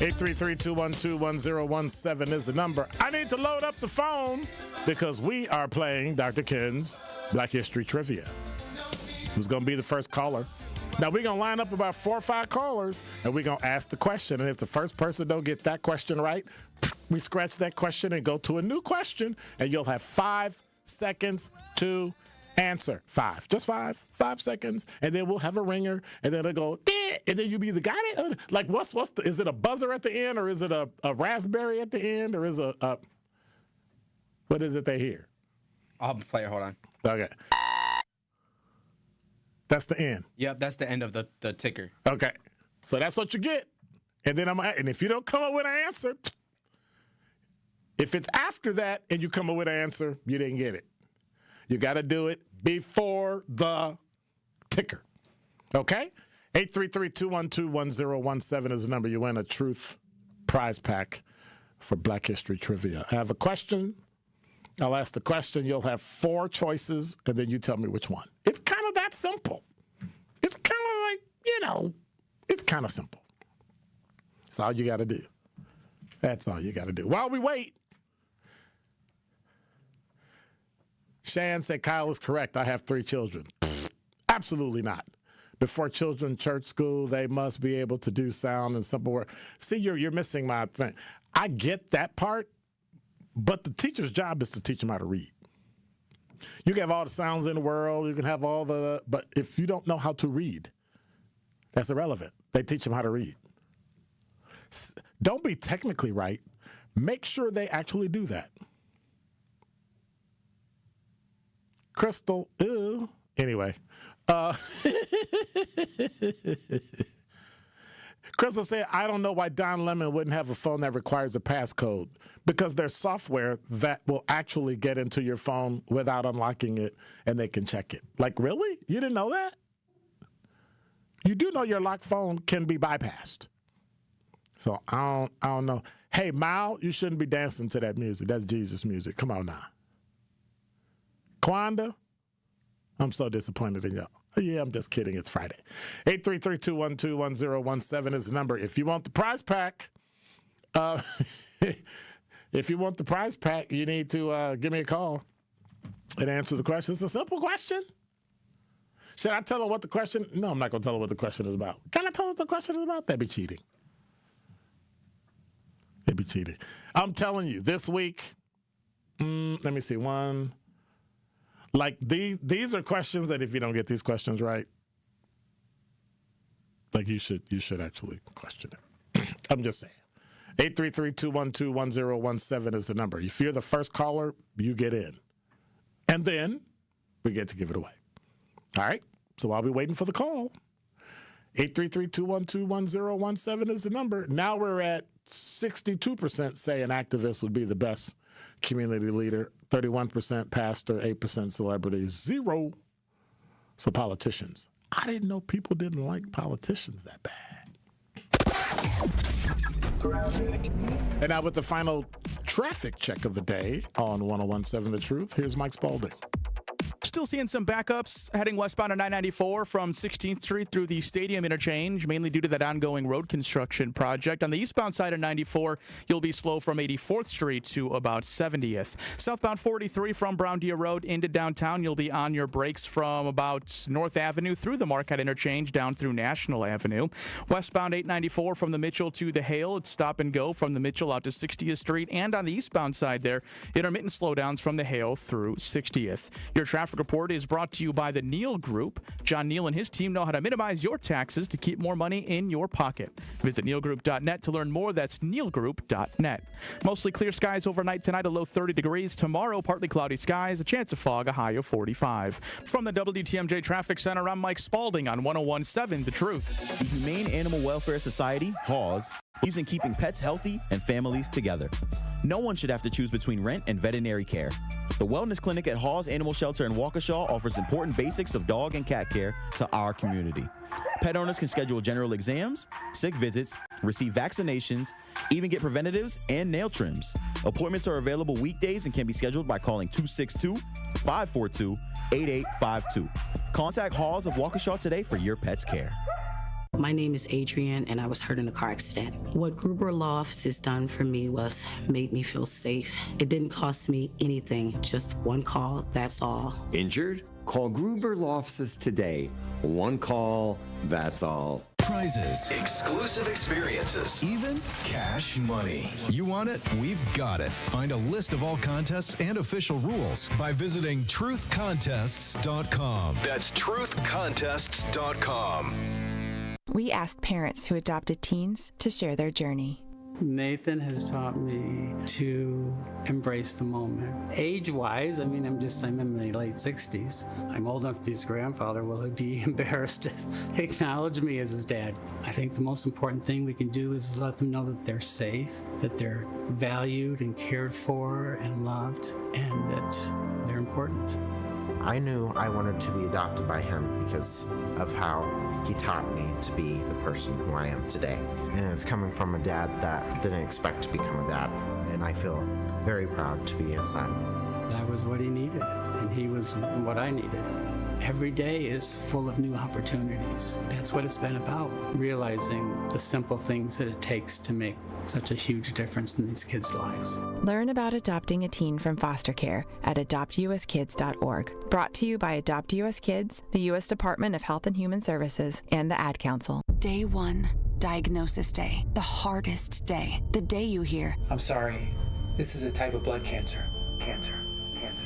833-212-1017 is the number. I need to load up the phone because we are playing Dr. Ken's Black History Trivia. Who's going to be the first caller? Now, we're going to line up about 4 or 5 callers, and we're going to ask the question. And if the first person don't get that question right, we scratch that question and go to a new question, and you'll have 5 seconds to answer. 5, just 5 seconds, and then we'll have a ringer, and then it'll go, and then you'll be the guy that, like, is it a buzzer at the end, or is it a raspberry at the end, or is it a what is it they hear? I'll play it, hold on. Okay. That's the end. Yep, that's the end of the ticker. Okay. So that's what you get. And then and if you don't come up with an answer, if it's after that and you come up with an answer, you didn't get it. You got to do it before the ticker. Okay? 833-212-1017 is the number. You win a Truth prize pack for Black History Trivia. I have a question. I'll ask the question. You'll have 4 choices, and then you tell me which one. It's kind of that simple. It's kind of like, it's kind of simple. That's all you got to do. That's all you got to do. While we wait, Shan said Kyle is correct. I have 3 children. Absolutely not. Before children church school, they must be able to do sound and simple work. See, you're missing my thing. I get that part, but the teacher's job is to teach them how to read. You can have all the sounds in the world. You can have but if you don't know how to read, that's irrelevant. They teach them how to read. Don't be technically right. Make sure they actually do that. Crystal, ew. Anyway. Crystal said, I don't know why Don Lemon wouldn't have a phone that requires a passcode, because there's software that will actually get into your phone without unlocking it, and they can check it. Like, really? You didn't know that? You do know your locked phone can be bypassed. So I don't know. Hey, Mal, you shouldn't be dancing to that music. That's Jesus music. Come on now. Kwanda, I'm so disappointed in y'all. Yeah, I'm just kidding. It's Friday. 833-212-1017 is the number. If you want the prize pack, you need to give me a call and answer the question. It's a simple question. Should I tell her what the question? No, I'm not going to tell her what the question is about. Can I tell her what the question is about? That'd be cheating. It'd be cheating. I'm telling you, this week, let me see, one. Like, these are questions that if you don't get these questions right, like, you should actually question it. I'm just saying. 833-212-1017 is the number. If you're the first caller, you get in. And then we get to give it away. All right? So I'll be waiting for the call. 833-212-1017 is the number. Now we're at 62% say an activist would be the best community leader, 31% pastor, 8% celebrity, 0 for politicians. I didn't know people didn't like politicians that bad. And now with the final traffic check of the day on 101.7 The Truth, here's Mike Spalding. Still seeing some backups heading westbound on I-94 from 16th Street through the Stadium interchange, mainly due to that ongoing road construction project. On the eastbound side of 94, you'll be slow from 84th Street to about 70th. Southbound 43 from Brown Deer Road into downtown, you'll be on your brakes from about North Avenue through the Marquette interchange down through National Avenue. Westbound 894 from the Mitchell to the Hale, it's stop and go from the Mitchell out to 60th Street. And on the eastbound side there, intermittent slowdowns from the Hale through 60th. Your traffic report is brought to you by the Neal Group. John Neal and his team know how to minimize your taxes to keep more money in your pocket. Visit nealgroup.net to learn more. That's nealgroup.net. Mostly clear skies overnight tonight, a low 30 degrees. Tomorrow, partly cloudy skies, a chance of fog, a high of 45. From the WTMJ Traffic Center, I'm Mike Spalding on 101.7 The Truth. The Humane Animal Welfare Society, HAWS, believes in keeping pets healthy and families together. No one should have to choose between rent and veterinary care. The Wellness Clinic at Hawes Animal Shelter in Waukesha offers important basics of dog and cat care to our community. Pet owners can schedule general exams, sick visits, receive vaccinations, even get preventatives and nail trims. Appointments are available weekdays and can be scheduled by calling 262-542-8852. Contact Hawes of Waukesha today for your pet's care. My name is Adrienne, and I was hurt in a car accident. What Gruber Law Office has done for me was made me feel safe. It didn't cost me anything, just one call, that's all. Injured? Call Gruber Law Offices today. One call, that's all. Prizes, exclusive experiences, even cash money. You want it? We've got it. Find a list of all contests and official rules by visiting truthcontests.com. That's truthcontests.com. We asked parents who adopted teens to share their journey. Nathan has taught me to embrace the moment. Age-wise, I'm in my late 60s. I'm old enough to be his grandfather. Will he be embarrassed to acknowledge me as his dad? I think the most important thing we can do is let them know that they're safe, that they're valued and cared for and loved, and that they're important. I knew I wanted to be adopted by him because of how he taught me to be the person who I am today. And it's coming from a dad that didn't expect to become a dad. And I feel very proud to be his son. That was what he needed, and he was what I needed. Every day is full of new opportunities. That's what it's been about, realizing the simple things that it takes to make such a huge difference in these kids' lives. Learn about adopting a teen from foster care at adoptuskids.org. Brought to you by Adopt US Kids, the U.S. Department of Health and Human Services, and the Ad Council. Day 1, diagnosis day. The hardest day. The day you hear, I'm sorry, this is a type of blood cancer.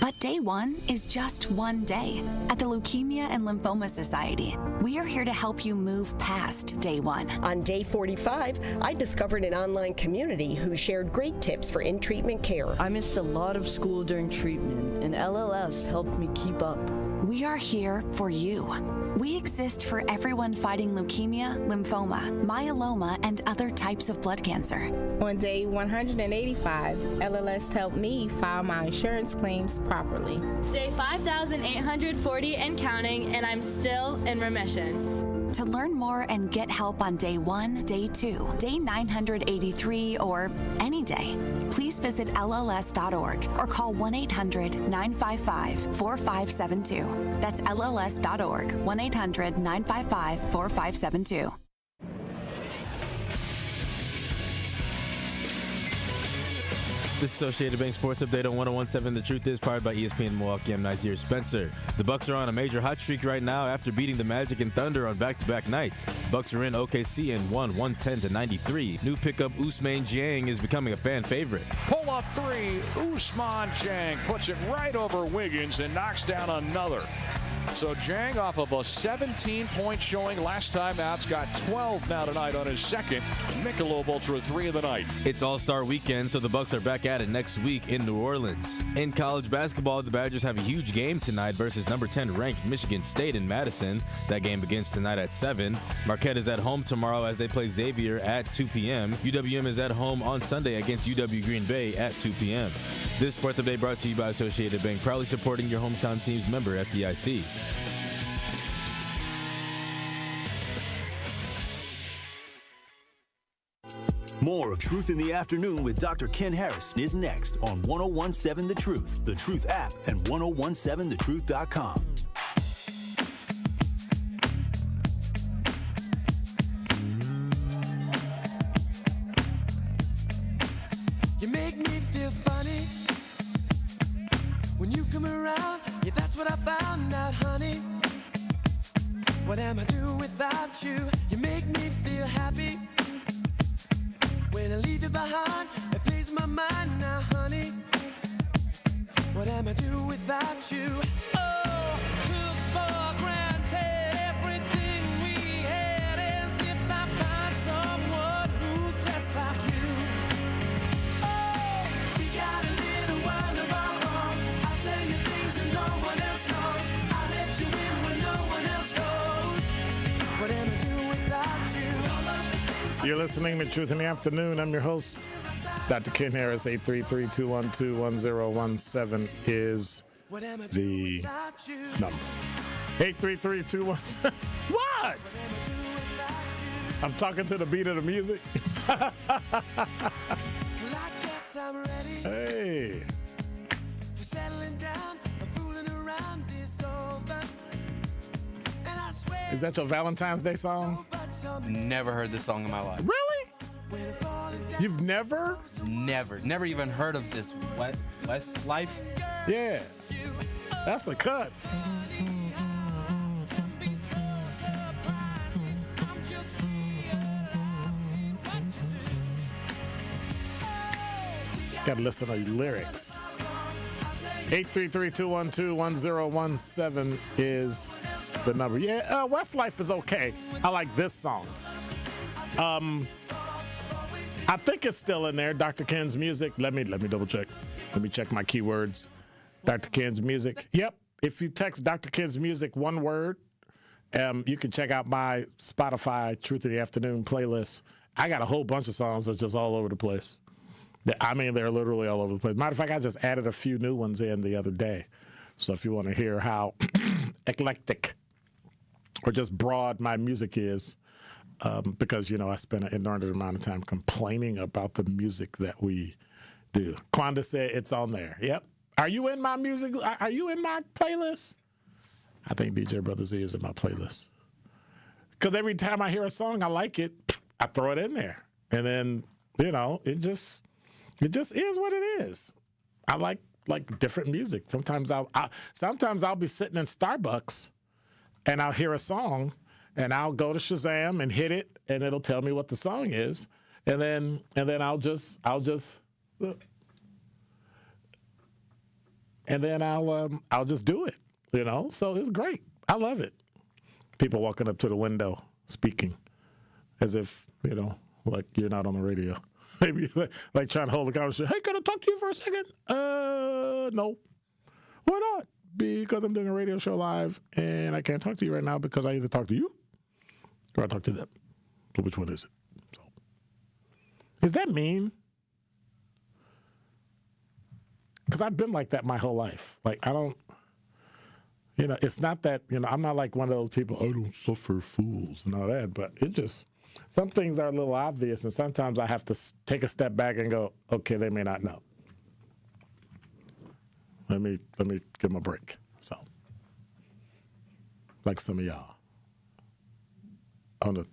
But day 1 is just one day. At the Leukemia and Lymphoma Society, we are here to help you move past day 1. On day 45, I discovered an online community who shared great tips for in-treatment care. I missed a lot of school during treatment, and LLS helped me keep up. We are here for you. We exist for everyone fighting leukemia, lymphoma, myeloma, and other types of blood cancer. On day 185, LLS helped me file my insurance claims properly. Day 5,840 and counting, and I'm still in remission. To learn more and get help on day 1, day 2, day 983, or any day, please visit LLS.org or call 1-800-955-4572. That's LLS.org, 1-800-955-4572. This Associated Bank Sports Update on 101.7 The Truth is powered by ESPN Milwaukee. I'm Nazir Spencer. The Bucks are on a major hot streak right now after beating the Magic and Thunder on back-to-back nights. Bucks are in OKC and won 110-93. New pickup Ousmane Dieng is becoming a fan favorite. Pull-up three, Ousmane Dieng puts it right over Wiggins and knocks down another. So Dieng off of a 17-point showing last time out's got 12 now tonight on his second Michelob Ultra 3 of the night. It's All-Star Weekend, so the Bucks are back at it next week in New Orleans. In college basketball, the Badgers have a huge game tonight versus number 10 ranked Michigan State in Madison. That game begins tonight at 7. Marquette is at home tomorrow as they play Xavier at 2 p.m. UWM is at home on Sunday against UW Green Bay at 2 p.m. This Sports Update brought to you by Associated Bank, proudly supporting your hometown team's member FDIC. More of Truth in the Afternoon with Dr. Ken Harrison is next on 1017 The Truth, The Truth app, and 1017thetruth.com. You make me feel funny when you come around. Yeah, that's what I found out, honey. What am I doing without you? You make me feel happy when I leave you behind. It plays my mind now, honey. What am I doing without you? Oh, took for granted everything we had, as if I find someone who's just like you. Oh, we got a little world of our own. I'll tell you things that no one else knows. I'll let you in when no one else goes. What am I doing without you? You're listening to Truth in the Afternoon. I'm your host, Dr. Ken Harris. 833-212-1017 is the number. 833-217. What? I'm talking to the beat of the music. Hey. Is that your Valentine's Day song? Never heard this song in my life. Really? You've never? Never even heard of this Westlife. Yeah. That's a cut. Gotta listen to the lyrics. 833-212-1017 is the number. Yeah, Westlife is okay. I like this song. I think it's still in there. Dr. Ken's Music. Let me double check. Let me check my keywords. Dr. Ken's Music. Yep. If you text Dr. Ken's Music one word, you can check out my Spotify Truth in the Afternoon playlist. I got a whole bunch of songs that's just all over the place. I mean, they're literally all over the place. Matter of fact, I just added a few new ones in the other day. So if you want to hear how eclectic or just broad my music is, because, you know, I spent an inordinate amount of time complaining about the music that we do. Quanda said it's on there. Yep. Are you in my music? Are you in my playlist? I think DJ Brother Z is in my playlist. Because every time I hear a song, I like it, I throw it in there. And then, you know, it just is what it is. I like different music. Sometimes I'll be sitting in Starbucks and I'll hear a song and I'll go to Shazam and hit it and it'll tell me what the song is. And then I'll just do it, you know? So it's great. I love it. People walking up to the window speaking as if, you know, like you're not on the radio. Maybe like trying to hold a conversation. Hey, can I talk to you for a second? No. Why not? Because I'm doing a radio show live and I can't talk to you right now because I either talk to you or I talk to them. So which one is it? So, is that mean? Because I've been like that my whole life. Like, I don't, you know, it's not that, you know, I'm not like one of those people, I don't suffer fools and all that, but it just, some things are a little obvious and sometimes I have to take a step back and go, okay, they may not know. Let me give them a break. So, like some of y'all on the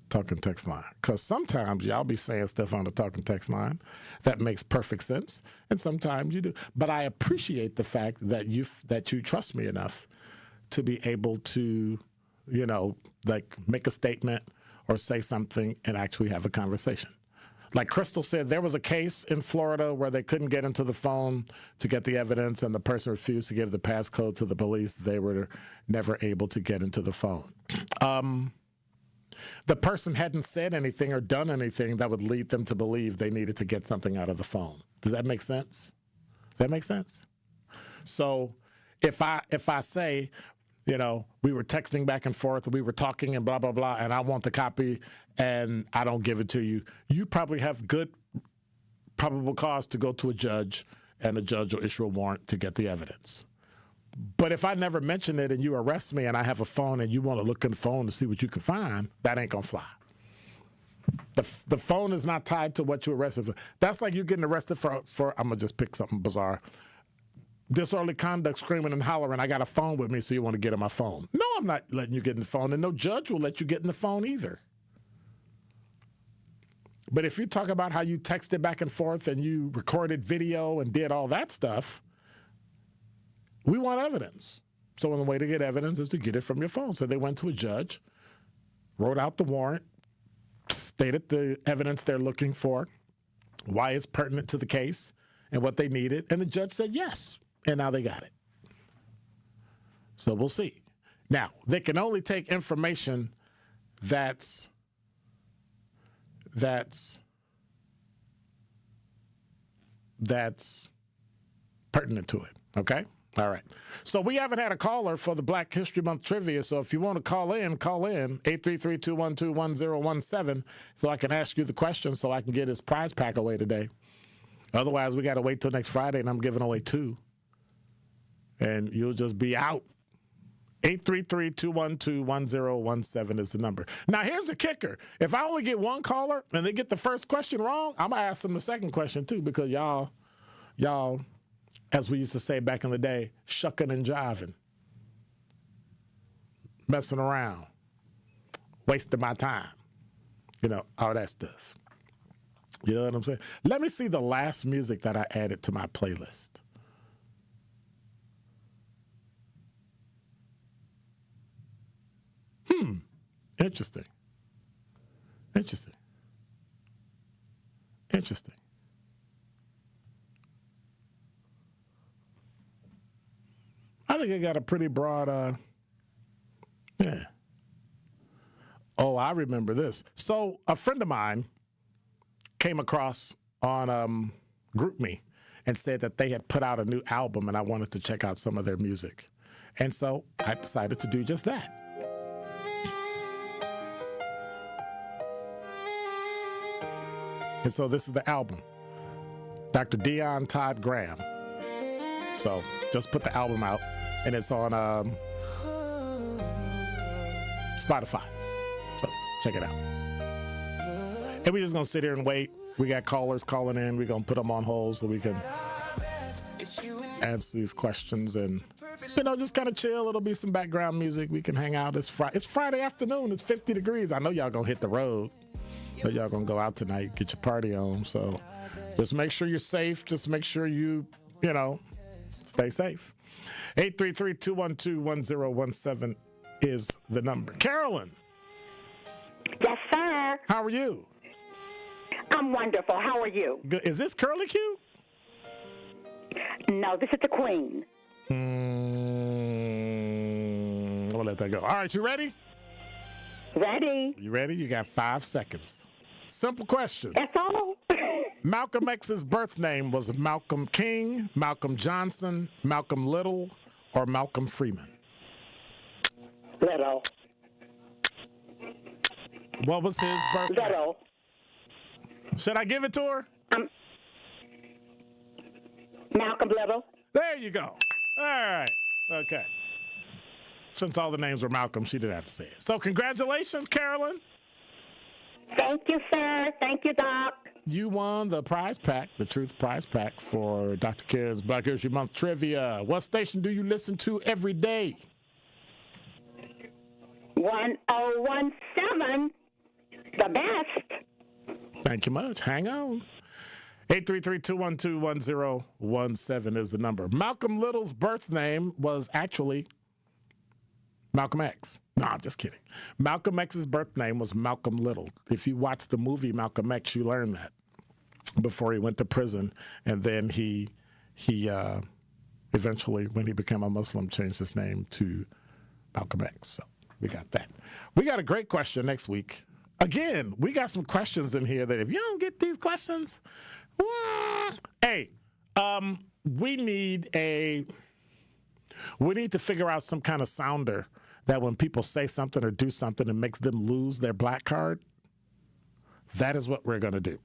talking text line. Because sometimes y'all be saying stuff on the talking text line that makes perfect sense, and sometimes you do. But I appreciate the fact that you trust me enough to be able to, you know, like make a statement or say something and actually have a conversation. Like Crystal said, there was a case in Florida where they couldn't get into the phone to get the evidence and the person refused to give the passcode to the police. They were never able to get into the phone. The person hadn't said anything or done anything that would lead them to believe they needed to get something out of the phone. Does that make sense? Does that make sense? So if I say, you know, we were texting back and forth, we were talking and blah, blah, blah, and I want the copy and I don't give it to you, you probably have good probable cause to go to a judge and the judge will issue a warrant to get the evidence. But if I never mention it and you arrest me and I have a phone and you want to look in the phone to see what you can find, that ain't going to fly. The phone is not tied to what you're arrested for. That's like you getting arrested for I'm going to just pick something bizarre. Disorderly conduct, screaming and hollering. I got a phone with me, so you want to get on my phone. No, I'm not letting you get in the phone, and no judge will let you get in the phone either. But if you talk about how you texted back and forth and you recorded video and did all that stuff, we want evidence. So the way to get evidence is to get it from your phone. So they went to a judge, wrote out the warrant, stated the evidence they're looking for, why it's pertinent to the case, and what they needed. And the judge said yes. And now they got it. So we'll see. Now, they can only take information that's pertinent to it. Okay? All right. So we haven't had a caller for the Black History Month trivia. So if you want to call in 833-212-1017 so I can ask you the question so I can get his prize pack away today. Otherwise, we got to wait till next Friday, and I'm giving away 2. And you'll just be out. 833-212-1017 is the number. Now, here's the kicker. If I only get one caller and they get the first question wrong, I'm going to ask them the second question, too, because y'all, as we used to say back in the day, shucking and jiving, messing around, wasting my time, all that stuff. You know what I'm saying? Let me see the last music that I added to my playlist. Interesting. I think I got a pretty broad, yeah. Oh, I remember this. So a friend of mine came across on GroupMe and said that they had put out a new album and I wanted to check out some of their music. And so I decided to do just that. And so this is the album, Dr. Dion Todd Graham. So just put the album out, and it's on Spotify. So check it out. And we're just going to sit here and wait. We got callers calling in. We're going to put them on hold so we can answer these questions and, just kind of chill. It'll be some background music. We can hang out. It's Friday afternoon. It's 50 degrees. I know y'all going to hit the road. But y'all gonna go out tonight, get your party on. So just make sure you're safe. Just make sure you stay safe. 833-212-1017 is the number. Carolyn. Yes, sir. How are you? I'm wonderful. How are you? Good. Is this Curly Q? No, this is the Queen. We'll let that go. All right, you ready? Ready. You ready? You got 5 seconds. Simple question. That's all. Malcolm X's birth name was Malcolm King, Malcolm Johnson, Malcolm Little, or Malcolm Freeman? Little. What was his birth name? Little. Should I give it to her? Malcolm Little. There you go. All right. Okay. Since all the names were Malcolm, she didn't have to say it. So congratulations, Carolyn. Thank you, sir. Thank you, Doc. You won the prize pack, the Truth Prize Pack for Dr. Kid's Black History Month Trivia. What station do you listen to every day? 1017, the best. Thank you much. Hang on. 833-212-1017 is the number. Malcolm Little's birth name was actually Malcolm X. No, I'm just kidding. Malcolm X's birth name was Malcolm Little. If you watch the movie Malcolm X, you learn that before he went to prison. And then he eventually, when he became a Muslim, changed his name to Malcolm X. So we got that. We got a great question next week. Again, we got some questions in here that if you don't get these questions, hey, we need to figure out some kind of sounder that when people say something or do something and makes them lose their black card, that is what we're going to do.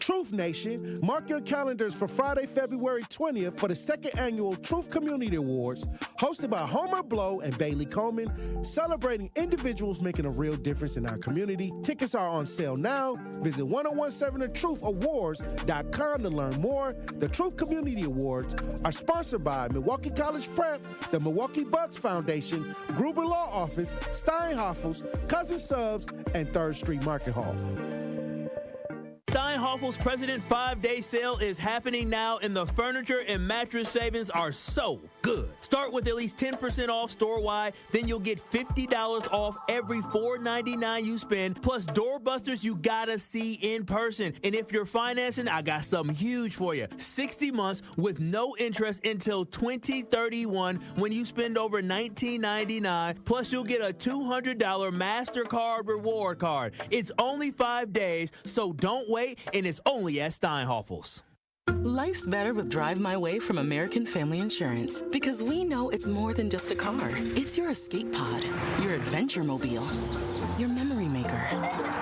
Truth Truth Nation, mark your calendars for Friday, February 20th for the second annual Truth Community Awards, hosted by Homer Blow and Bailey Coleman, celebrating individuals making a real difference in our community. Tickets are on sale now. Visit 1017thetruth.awards.com to learn more. The Truth Community Awards are sponsored by Milwaukee College Prep, the Milwaukee Bucks Foundation, Gruber Law Office, Steinhoffel's, Cousin Subs, and 3rd Street Market Hall. Steinhoffel's President 5-Day Sale is happening now, and the furniture and mattress savings are so good. Start with at least 10% off store-wide, then you'll get $50 off every $4.99 you spend, plus doorbusters you gotta see in person. And if you're financing, I got something huge for you. 60 months with no interest until 2031 when you spend over $19.99, plus you'll get a $200 MasterCard reward card. It's only 5 days, so don't wait, and it's only at Steinhoffel's. Life's better with Drive My Way from American Family Insurance, because we know it's more than just a car. It's your escape pod, your adventure mobile, your memory maker.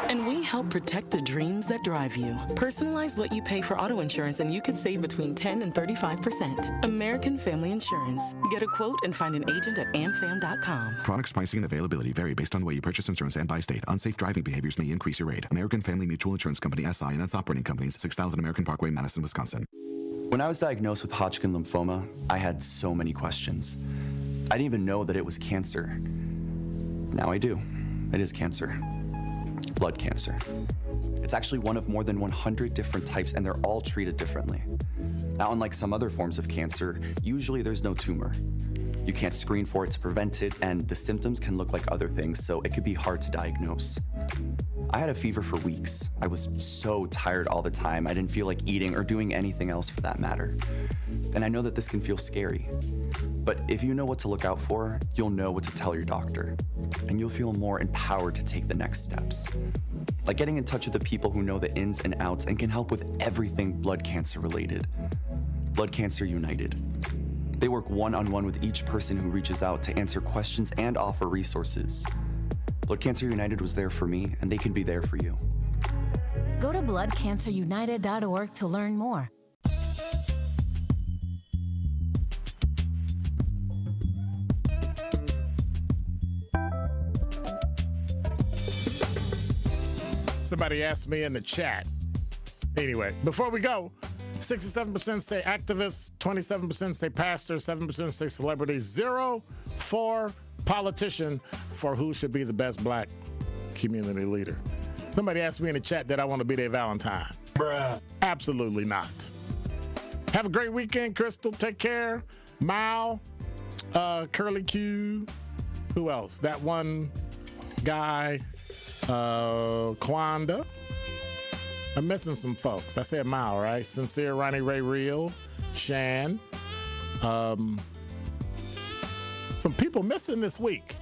And we help protect the dreams that drive you. Personalize what you pay for auto insurance and you could save between 10 and 35%. American Family Insurance. Get a quote and find an agent at amfam.com. Products, pricing, and availability vary based on the way you purchase insurance and by state. Unsafe driving behaviors may increase your rate. American Family Mutual Insurance Company, SI, and its operating companies, 6000 American Parkway, Madison, Wisconsin. When I was diagnosed with Hodgkin lymphoma, I had so many questions. I didn't even know that it was cancer. Now I do. It is cancer. Blood cancer. It's actually one of more than 100 different types, and they're all treated differently. Now, unlike some other forms of cancer, usually there's no tumor. You can't screen for it to prevent it, and the symptoms can look like other things, so it could be hard to diagnose. I had a fever for weeks. I was so tired all the time. I didn't feel like eating or doing anything else for that matter. And I know that this can feel scary. But if you know what to look out for, you'll know what to tell your doctor. And you'll feel more empowered to take the next steps. Like getting in touch with the people who know the ins and outs and can help with everything blood cancer related. Blood Cancer United. They work one-on-one with each person who reaches out to answer questions and offer resources. Blood Cancer United was there for me, and they can be there for you. Go to bloodcancerunited.org to learn more. Somebody asked me in the chat. Anyway, before we go, 67% say activists, 27% say pastor, 7% say celebrity, 0 for politician for who should be the best black community leader. Somebody asked me in the chat that I want to be their Valentine. Bruh. Absolutely not. Have a great weekend, Crystal. Take care. Mao, Curly Q. Who else? That one guy, Kwanda. I'm missing some folks. I said Mao, right? Sincere, Ronnie Ray Real, Shan. Some people missing this week.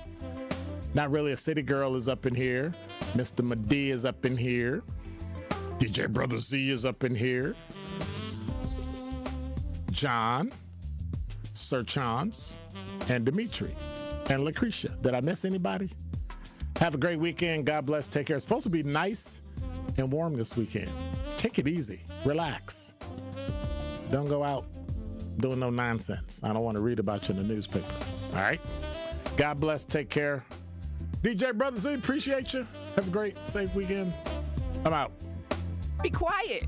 Not Really a City Girl is up in here. Mr. Madi is up in here. DJ Brother Z is up in here. John, Sir Chance, and Dimitri, and Lucretia. Did I miss anybody? Have a great weekend. God bless. Take care. It's supposed to be nice and warm this weekend. Take it easy. Relax. Don't go out doing no nonsense. I don't want to read about you in the newspaper. All right? God bless. Take care. DJ Brother Z, appreciate you. Have a great, safe weekend. I'm out. Be quiet.